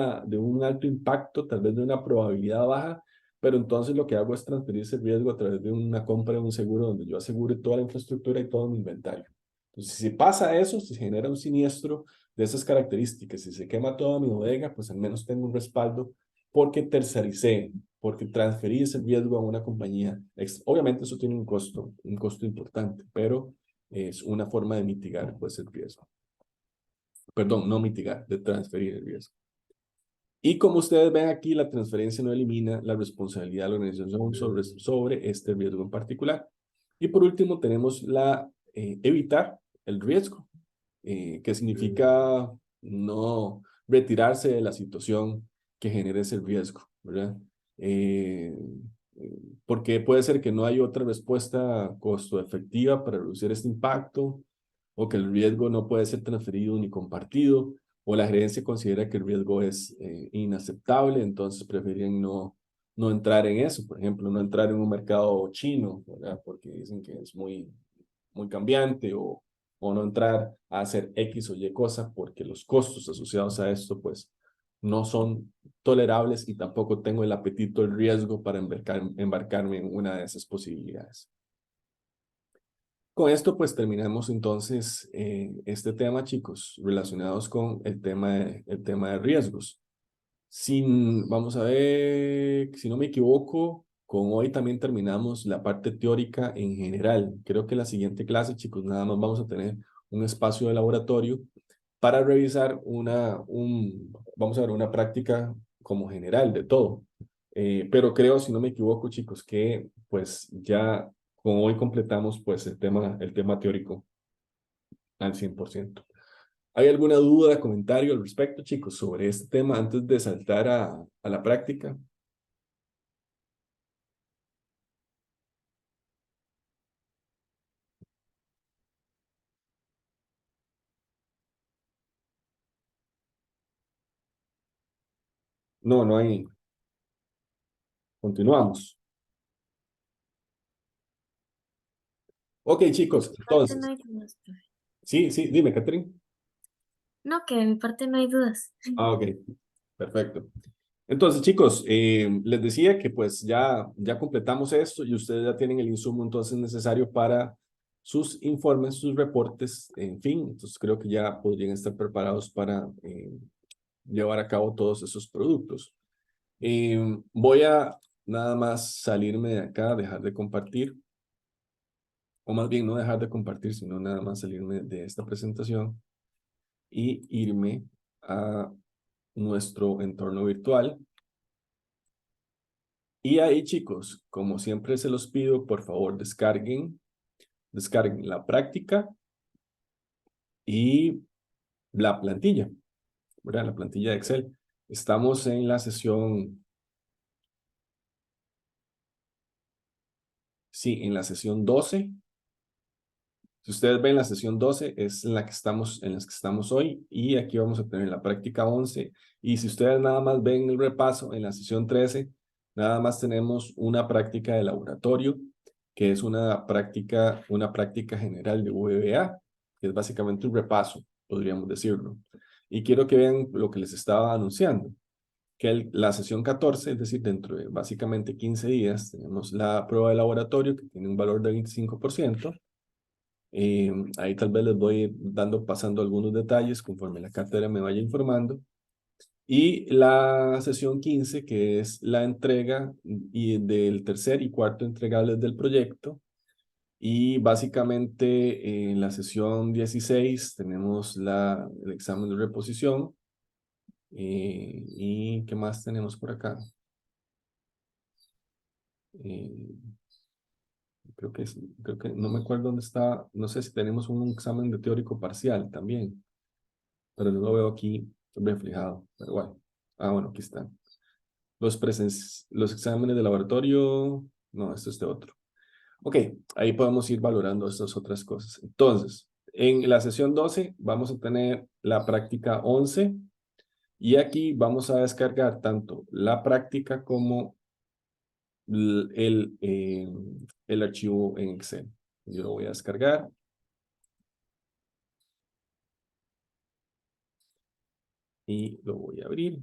alto impacto, tal vez de una probabilidad baja, pero entonces lo que hago es transferir ese riesgo a través de una compra de un seguro donde yo asegure toda la infraestructura y todo mi inventario. Entonces, si pasa eso, si se genera un siniestro de esas características, si se quema toda mi bodega, pues al menos tengo un respaldo porque tercericé, porque transferí ese riesgo a una compañía. Obviamente eso tiene un costo importante, pero es una forma de mitigar pues el riesgo. Perdón, no mitigar, de transferir el riesgo. Y como ustedes ven aquí, la transferencia no elimina la responsabilidad de la organización sobre este riesgo en particular. Y por último tenemos evitar el riesgo, que significa no retirarse de la situación que genere ese riesgo, ¿verdad? Eh, Porque puede ser que no hay otra respuesta costo efectiva para reducir este impacto, o que el riesgo no puede ser transferido ni compartido, o la gerencia considera que el riesgo es inaceptable, entonces prefieren no entrar en eso. Por ejemplo, no entrar en un mercado chino, ¿verdad? Porque dicen que es muy cambiante, o no entrar a hacer X o Y cosa porque los costos asociados a esto pues no son tolerables, y tampoco tengo el apetito, el riesgo para embarcarme en una de esas posibilidades. Con esto pues terminamos entonces este tema, chicos, relacionados con el tema de riesgos. Vamos a ver, si no me equivoco, con hoy también terminamos la parte teórica en general. Creo que la siguiente clase, chicos, nada más vamos a tener un espacio de laboratorio para revisar vamos a ver, una práctica como general de todo. Pero creo, si no me equivoco, chicos, que pues ya con hoy completamos pues el tema teórico al 100%. ¿Hay alguna duda, comentario al respecto, chicos, sobre este tema antes de saltar a la práctica? No, no hay. Continuamos. Ok, chicos, Mi parte no entonces. hay dudas, profe. Sí, sí, dime, Catherine. No, que de mi parte no hay dudas. Ah, ok, perfecto. Entonces, chicos, les decía que pues ya completamos esto y ustedes ya tienen el insumo entonces necesario para sus informes, sus reportes, en fin. Entonces creo que ya podrían estar preparados para llevar a cabo todos esos productos. Voy a nada más salirme de acá, dejar de compartir, o más bien no dejar de compartir, sino nada más salirme de esta presentación y irme a nuestro entorno virtual. Y ahí, chicos, como siempre se los pido, por favor, descarguen la práctica y la plantilla, ¿verdad? La plantilla de Excel. Estamos en la sesión, sí, en la sesión 12. Si ustedes ven, la sesión 12 es en en las que estamos hoy, y aquí vamos a tener la práctica 11. Y si ustedes nada más ven el repaso en la sesión 13, nada más tenemos una práctica de laboratorio, que es una práctica general de VBA, que es básicamente un repaso, podríamos decirlo. Y quiero que vean lo que les estaba anunciando, que la sesión 14, es decir, dentro de básicamente 15 días, tenemos la prueba de laboratorio que tiene un valor de 25%. Ahí tal vez les voy pasando algunos detalles conforme la cátedra me vaya informando. Y la sesión 15, que es la entrega del tercer y cuarto entregables del proyecto. Y básicamente en la sesión 16 tenemos el examen de reposición. ¿Y qué más tenemos por acá? Eh, creo que no me acuerdo dónde está, no sé si tenemos un examen de teórico parcial también, pero no lo veo aquí reflejado, pero bueno. Ah, bueno, aquí están. Los exámenes de laboratorio, no, esto es de otro. Ok, ahí podemos ir valorando estas otras cosas. Entonces, en la sesión 12 vamos a tener la práctica 11, y aquí vamos a descargar tanto la práctica como el archivo en Excel. Yo lo voy a descargar y lo voy a abrir.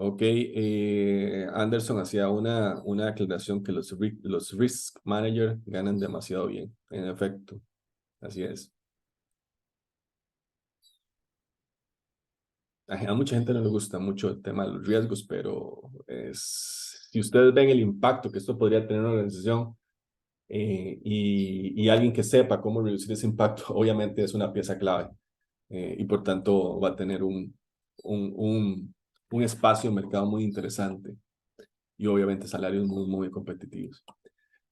Ok, Anderson hacía una aclaración que los risk managers ganan demasiado bien. En efecto, así es. A mucha gente no le gusta mucho el tema de los riesgos, pero si ustedes ven el impacto que esto podría tener en una organización, y alguien que sepa cómo reducir ese impacto, obviamente es una pieza clave y por tanto va a tener un, un, un espacio de mercado muy interesante y obviamente salarios muy, muy competitivos.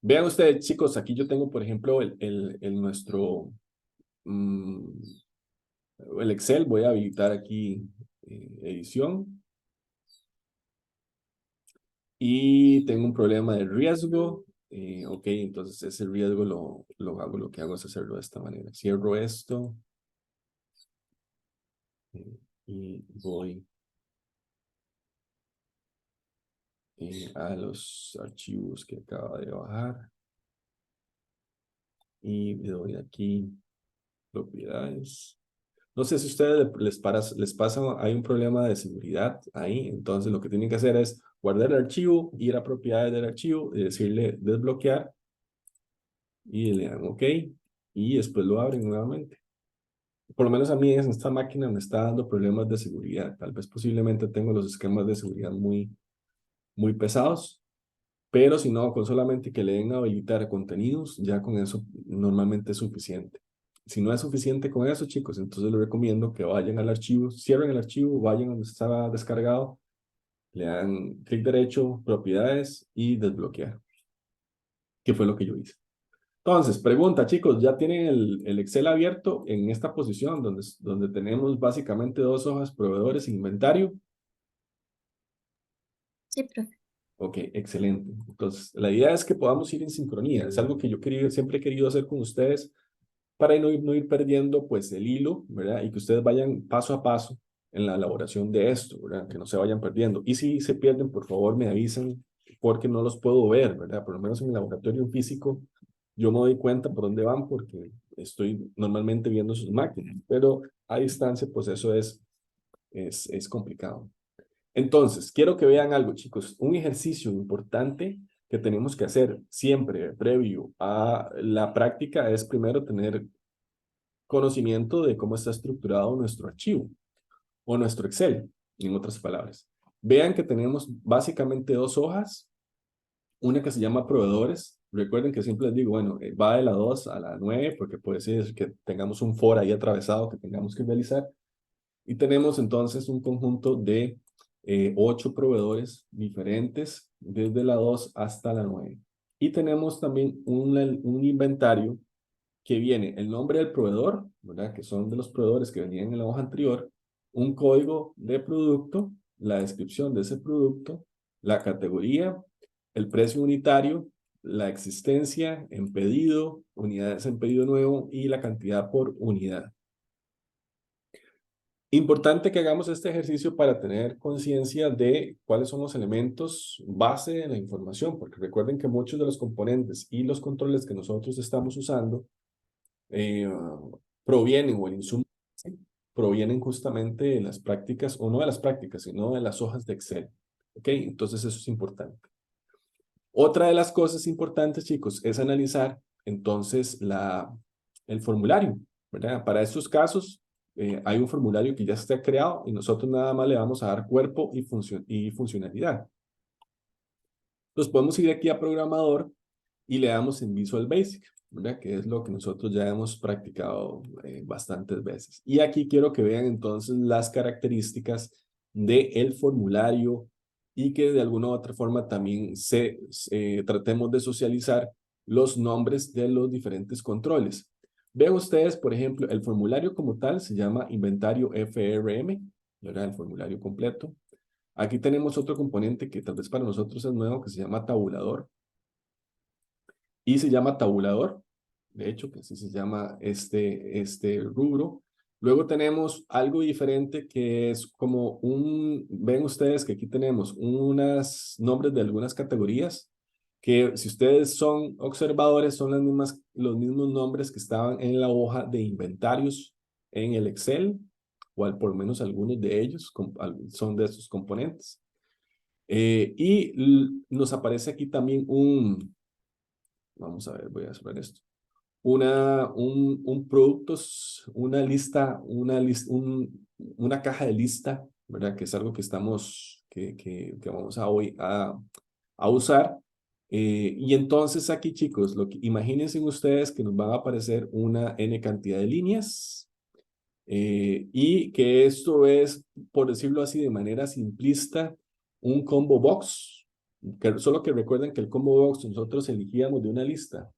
Vean ustedes, chicos, aquí yo tengo, por ejemplo, nuestro, mm, el Excel. Voy a habilitar aquí edición. Y tengo un problema de riesgo. Ok, entonces ese riesgo lo que hago es hacerlo de esta manera. Cierro esto y voy a los archivos que acaba de bajar. Y le doy aquí propiedades. No sé si a ustedes les pasa, hay un problema de seguridad ahí. Entonces lo que tienen que hacer es guardar el archivo, ir a propiedades del archivo y decirle desbloquear. Y le dan OK. Y después lo abren nuevamente. Por lo menos a mí en esta máquina me está dando problemas de seguridad. Tal vez posiblemente tengo los esquemas de seguridad muy, muy pesados. Pero si no, con solamente que le den a habilitar contenidos, ya con eso normalmente es suficiente. Si no es suficiente con eso, chicos, entonces les recomiendo que vayan al archivo, cierren el archivo, vayan donde estaba descargado, le dan clic derecho, propiedades y desbloquear, que fue lo que yo hice. Entonces, pregunta, chicos, ¿ya tienen el Excel abierto en esta posición donde tenemos básicamente dos hojas, proveedores e inventario? Sí, profe. Ok, excelente. Entonces, la idea es que podamos ir en sincronía. Es algo que yo siempre he querido hacer con ustedes para no ir perdiendo pues el hilo, ¿verdad? Y que ustedes vayan paso a paso en la elaboración de esto, ¿verdad? Que no se vayan perdiendo. Y si se pierden, por favor, me avisan porque no los puedo ver, ¿verdad? Por lo menos en el laboratorio físico, yo me doy cuenta por dónde van porque estoy normalmente viendo sus máquinas, pero a distancia, pues eso es complicado. Entonces, quiero que vean algo, chicos. Un ejercicio importante que tenemos que hacer siempre previo a la práctica es primero tener conocimiento de cómo está estructurado nuestro archivo o nuestro Excel, en otras palabras. Vean que tenemos básicamente dos hojas, una que se llama proveedores. Recuerden que siempre les digo, bueno, va de la 2 a la 9 porque puede ser que tengamos un for ahí atravesado que tengamos que realizar. Y tenemos entonces un conjunto de 8 proveedores diferentes desde la 2 hasta la 9. Y tenemos también un inventario que viene el nombre del proveedor, ¿verdad? Que son de los proveedores que venían en la hoja anterior, un código de producto, la descripción de ese producto, la categoría, el precio unitario, la existencia en pedido, unidades en pedido nuevo y la cantidad por unidad. Importante que hagamos este ejercicio para tener conciencia de cuáles son los elementos base de la información, porque recuerden que muchos de los componentes y los controles que nosotros estamos usando eh, provienen, o el insumo provienen justamente de las prácticas, o no de las prácticas, sino de las hojas de Excel. ¿Ok? Entonces eso es importante. Otra de las cosas importantes, chicos, es analizar entonces el formulario, ¿verdad? Para estos casos, hay un formulario que ya está creado y nosotros nada más le vamos a dar cuerpo y funcionalidad. Entonces podemos ir aquí a programador y le damos en Visual Basic, ¿verdad? Que es lo que nosotros ya hemos practicado bastantes veces. Y aquí quiero que vean entonces las características del formulario y que de alguna u otra forma también tratemos de socializar los nombres de los diferentes controles. Vean ustedes, por ejemplo, el formulario como tal se llama inventario FRM, ¿verdad? El formulario completo. Aquí tenemos otro componente que tal vez para nosotros es nuevo, que se llama tabulador. Y se llama tabulador, de hecho, que así se llama este rubro. Luego tenemos algo diferente que es como ven ustedes que aquí tenemos unos nombres de algunas categorías que si ustedes son observadores son los mismos nombres que estaban en la hoja de inventarios en el Excel, o por lo menos algunos de ellos son de estos componentes. Y nos aparece aquí también vamos a ver, voy a cerrar esto. Productos, una caja de lista, ¿verdad? Que es algo que vamos a usar. Y entonces aquí, chicos, imagínense ustedes que nos van a aparecer una n cantidad de líneas y que esto es, por decirlo así, de manera simplista, un combo box. Solo que recuerden que el combo box nosotros elegíamos de una lista.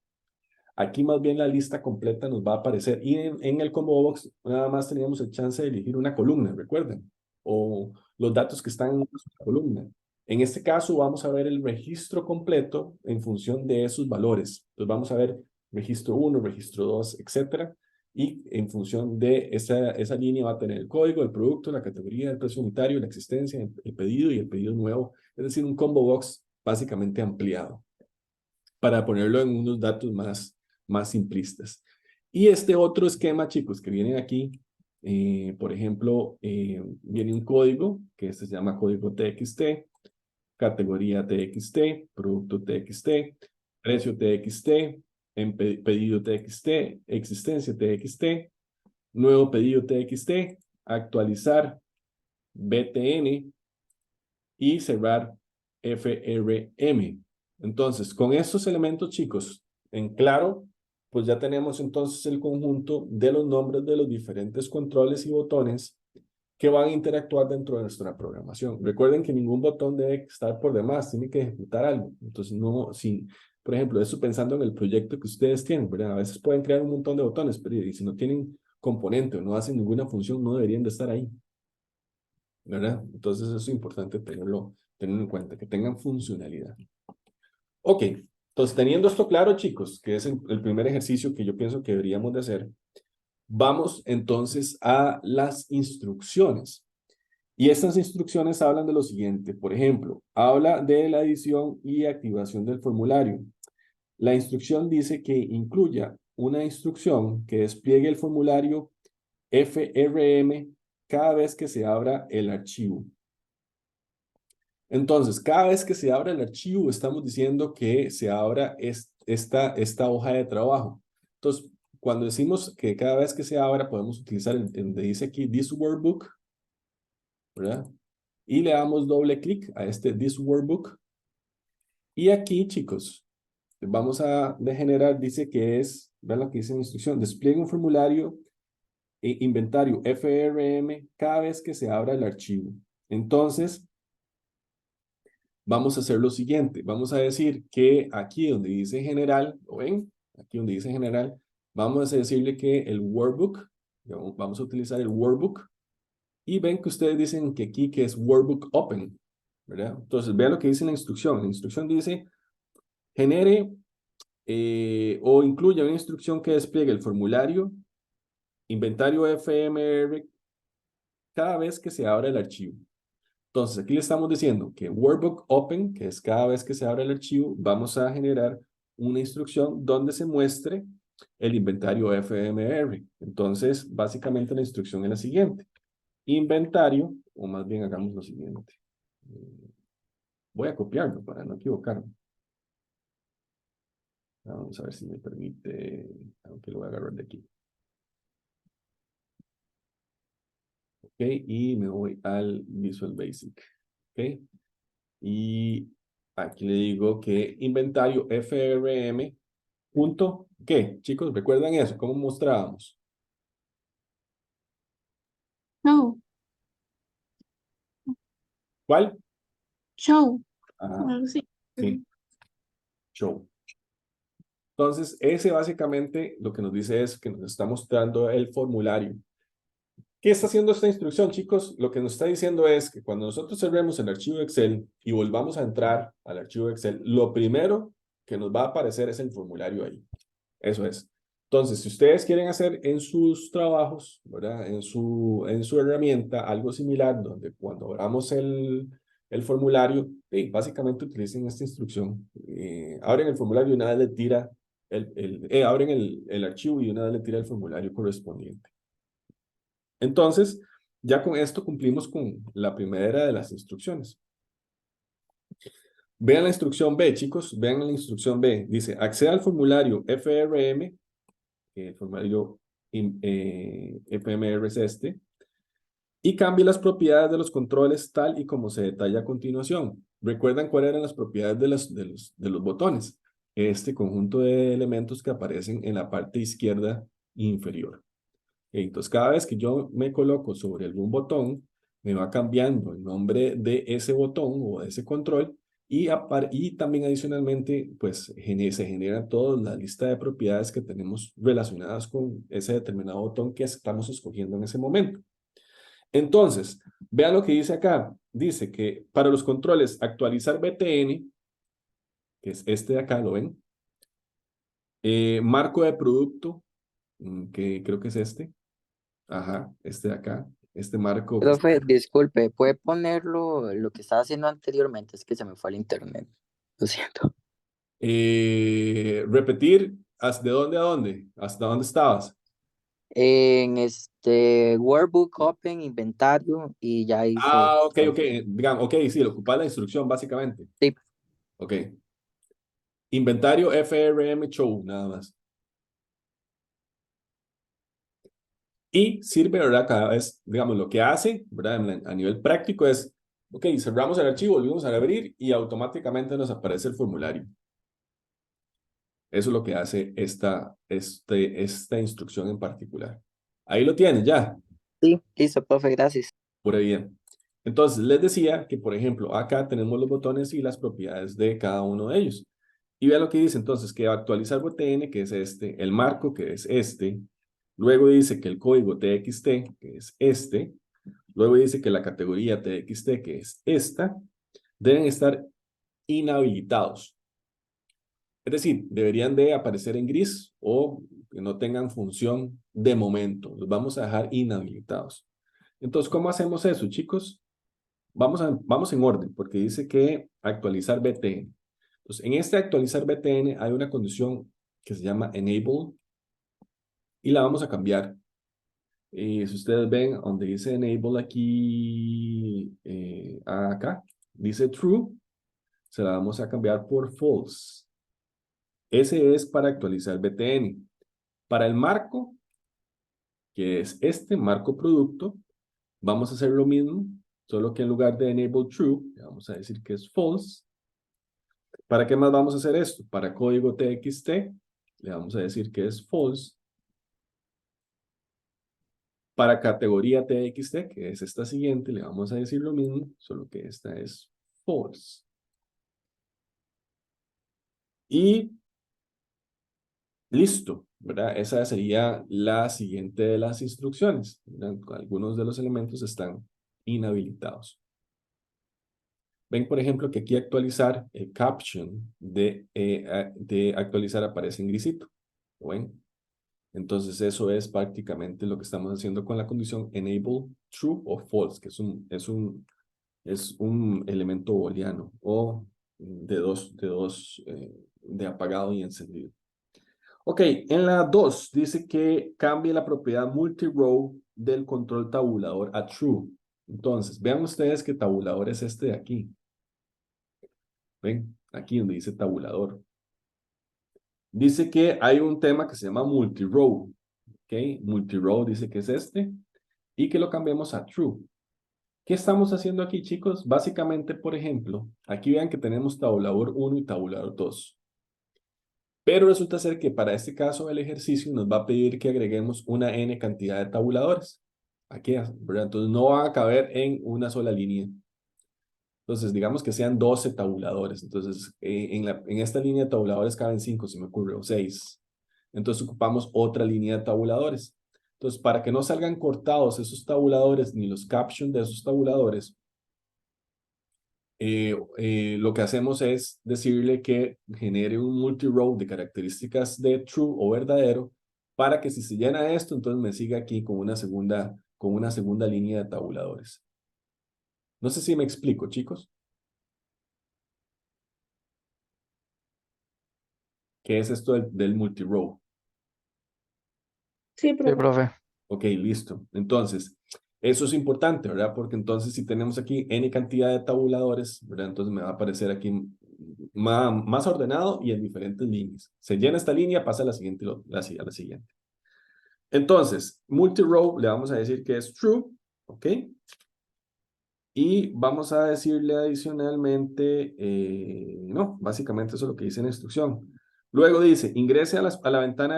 Aquí más bien la lista completa nos va a aparecer. Y en el combo box nada más teníamos el chance de elegir una columna, recuerden. O los datos que están en una columna. En este caso vamos a ver el registro completo en función de esos valores. Entonces vamos a ver registro 1, registro 2, etcétera. Y en función de esa línea va a tener el código, el producto, la categoría, el precio unitario, la existencia, el pedido y el pedido nuevo. Es decir, un combo box básicamente ampliado para ponerlo en unos datos más simplistas. Y este otro esquema, chicos, que viene aquí, por ejemplo, viene un código, que este se llama código TXT, categoría TXT, producto TXT, precio TXT, pedido TXT, existencia TXT, nuevo pedido TXT, actualizar BTN y cerrar FRM. Entonces, con estos elementos, chicos, en claro, pues ya tenemos entonces el conjunto de los nombres de los diferentes controles y botones que van a interactuar dentro de nuestra programación. Recuerden que ningún botón debe estar por demás, tiene que ejecutar algo. Entonces, no, si, por ejemplo, eso pensando en el proyecto que ustedes tienen, ¿verdad? A veces pueden crear un montón de botones, pero y si no tienen componente o no hacen ninguna función, no deberían de estar ahí, ¿verdad? Entonces, eso es importante tenerlo en cuenta, que tengan funcionalidad. Ok, entonces teniendo esto claro, chicos, que es el primer ejercicio que yo pienso que deberíamos de hacer, vamos entonces a las instrucciones. Y estas instrucciones hablan de lo siguiente. Por ejemplo, habla de la edición y activación del formulario. La instrucción dice que incluya una instrucción que despliegue el formulario FRM cada vez que se abra el archivo. Entonces, cada vez que se abra el archivo, estamos diciendo que se abra esta hoja de trabajo. Entonces, cuando decimos que cada vez que se abra, podemos utilizar donde dice aquí This Workbook, ¿verdad? Y le damos doble clic a este This Workbook. Y aquí, chicos, vamos a generar, dice que es, vean lo que dice en la instrucción, despliegue un formulario inventario FRM cada vez que se abra el archivo. Entonces, vamos a hacer lo siguiente. Vamos a decir que aquí donde dice general, ¿lo ven? Aquí donde dice general, vamos a decirle que el workbook, vamos a utilizar el workbook, y ven que ustedes dicen que aquí que es workbook open, ¿verdad? Entonces, vean lo que dice la instrucción. La instrucción dice, genere o incluya una instrucción que despliegue el formulario inventario FMR cada vez que se abra el archivo. Entonces, aquí le estamos diciendo que workbook open, que es cada vez que se abre el archivo, vamos a generar una instrucción donde se muestre el inventario FMR. Entonces, básicamente la instrucción es la siguiente. Inventario, o más bien hagamos lo siguiente. Voy a copiarlo para no equivocarme. Vamos a ver si me permite, aunque lo voy a agarrar de aquí. Ok, y me voy al Visual Basic. Ok. Y aquí le digo que inventario FRM punto, ¿qué? Chicos, ¿recuerdan eso? ¿Cómo mostrábamos? No, ¿Cuál? show, Ajá, algo así. sí, show. Entonces, ese básicamente lo que nos dice es que nos está mostrando el formulario. ¿Qué está haciendo esta instrucción, chicos? Lo que nos está diciendo es que cuando nosotros cerremos el archivo Excel y volvamos a entrar al archivo Excel, lo primero que nos va a aparecer es el formulario ahí. Eso es. Entonces, si ustedes quieren hacer en sus trabajos, ¿verdad? En su herramienta algo similar, donde cuando abramos el formulario, básicamente utilicen esta instrucción. Abren el formulario y una vez le tira abren el archivo y una vez le tira el formulario correspondiente. Entonces, ya con esto cumplimos con la primera de las instrucciones. Vean la instrucción B, chicos. Vean la instrucción B. Dice, acceda al formulario FRM, el formulario FMR es este, y cambie las propiedades de los controles tal y como se detalla a continuación. ¿Recuerdan cuáles eran las propiedades de los botones? Este conjunto de elementos que aparecen en la parte izquierda inferior. Entonces, cada vez que yo me coloco sobre algún botón, me va cambiando el nombre de ese botón o de ese control y también adicionalmente, pues se genera toda la lista de propiedades que tenemos relacionadas con ese determinado botón que estamos escogiendo en ese momento. Entonces, vean lo que dice acá. Dice que para los controles actualizar BTN, que es este de acá, ¿lo ven? Marco de producto, que creo que es este. Ajá, este de acá. Este marco que Profe, disculpe, ¿puede ponerlo lo que estaba haciendo anteriormente? Es que se me fue el internet. Lo siento. repetir, ¿de dónde a dónde? ¿Hasta dónde estabas? En este Workbook Open, inventario, y ya hice. Ah, ok, ok. Digamos, ok, sí, ocupar la instrucción básicamente. Sí, Ok. Inventario FRM Show, nada más. Y sirve, ¿verdad? Cada vez, digamos, lo que hace, ¿verdad? A nivel práctico es, ok, cerramos el archivo, volvimos a abrir y automáticamente nos aparece el formulario. Eso es lo que hace esta instrucción en particular. Ahí lo tienes ya, sí, listo, profe, gracias. por ahí bien. Entonces, les decía que, por ejemplo, acá tenemos los botones y las propiedades de cada uno de ellos. Y vean lo que dice entonces, que actualizar BTN, que es este, el marco, que es este. Luego dice que el código TXT, que es este. Luego dice que la categoría TXT, que es esta, deben estar inhabilitados. Es decir, deberían de aparecer en gris o que no tengan función de momento. Los vamos a dejar inhabilitados. Entonces, ¿cómo hacemos eso, chicos? Vamos en orden, porque dice que actualizar BTN. Entonces, en este actualizar BTN hay una condición que se llama enable y la vamos a cambiar. Y si ustedes ven donde dice enable aquí, acá, dice true, se la vamos a cambiar por false. Ese es para actualizar BTN. Para el marco, que es este marco producto, vamos a hacer lo mismo, solo que en lugar de enable true, vamos a decir que es false. ¿Para qué más vamos a hacer esto? Para código TXT, le vamos a decir que es false. Para categoría TXT, que es esta siguiente, le vamos a decir lo mismo, solo que esta es false. Y listo, ¿verdad? Esa sería la siguiente de las instrucciones, ¿verdad? Algunos de los elementos están inhabilitados. Ven, por ejemplo, que aquí actualizar, el caption de actualizar aparece en grisito. ¿Lo ven? Entonces eso es prácticamente lo que estamos haciendo con la condición enable true o false, que es un elemento booleano o de apagado y encendido. Ok, en la 2 dice que cambie la propiedad multi-row del control tabulador a true. Entonces, vean ustedes que tabulador es este de aquí. Ven, aquí donde dice tabulador. Dice que hay un tema que se llama multi-row. Ok, multi-row dice que es este. Y que lo cambiemos a true. ¿Qué estamos haciendo aquí, chicos? Básicamente, por ejemplo, aquí vean que tenemos tabulador 1 y tabulador 2. Pero resulta ser que para este caso el ejercicio nos va a pedir que agreguemos una n cantidad de tabuladores. Aquí, ¿verdad? Entonces no van a caber en una sola línea. Entonces, digamos que sean 12 tabuladores. Entonces, en esta línea de tabuladores caben 5, si me ocurre, o 6. Entonces, ocupamos otra línea de tabuladores. Entonces, para que no salgan cortados esos tabuladores, ni los captions de esos tabuladores, lo que hacemos es decirle que genere un multi-row de características de true o verdadero, para que si se llena esto, entonces me siga aquí con una segunda línea de tabuladores. No sé si me explico, chicos. ¿Qué es esto del multi-row? Sí, Sí, profe. profe. Ok, listo. Entonces, eso es importante, ¿verdad? Porque entonces si tenemos aquí n cantidad de tabuladores, ¿verdad? Entonces me va a aparecer aquí más ordenado y en diferentes líneas. Se llena esta línea, pasa a la siguiente, a la siguiente. Entonces, multi-row le vamos a decir que es true, ¿Ok? Y vamos a decirle adicionalmente, no, básicamente eso es lo que dice en la instrucción. Luego dice, ingrese a la ventana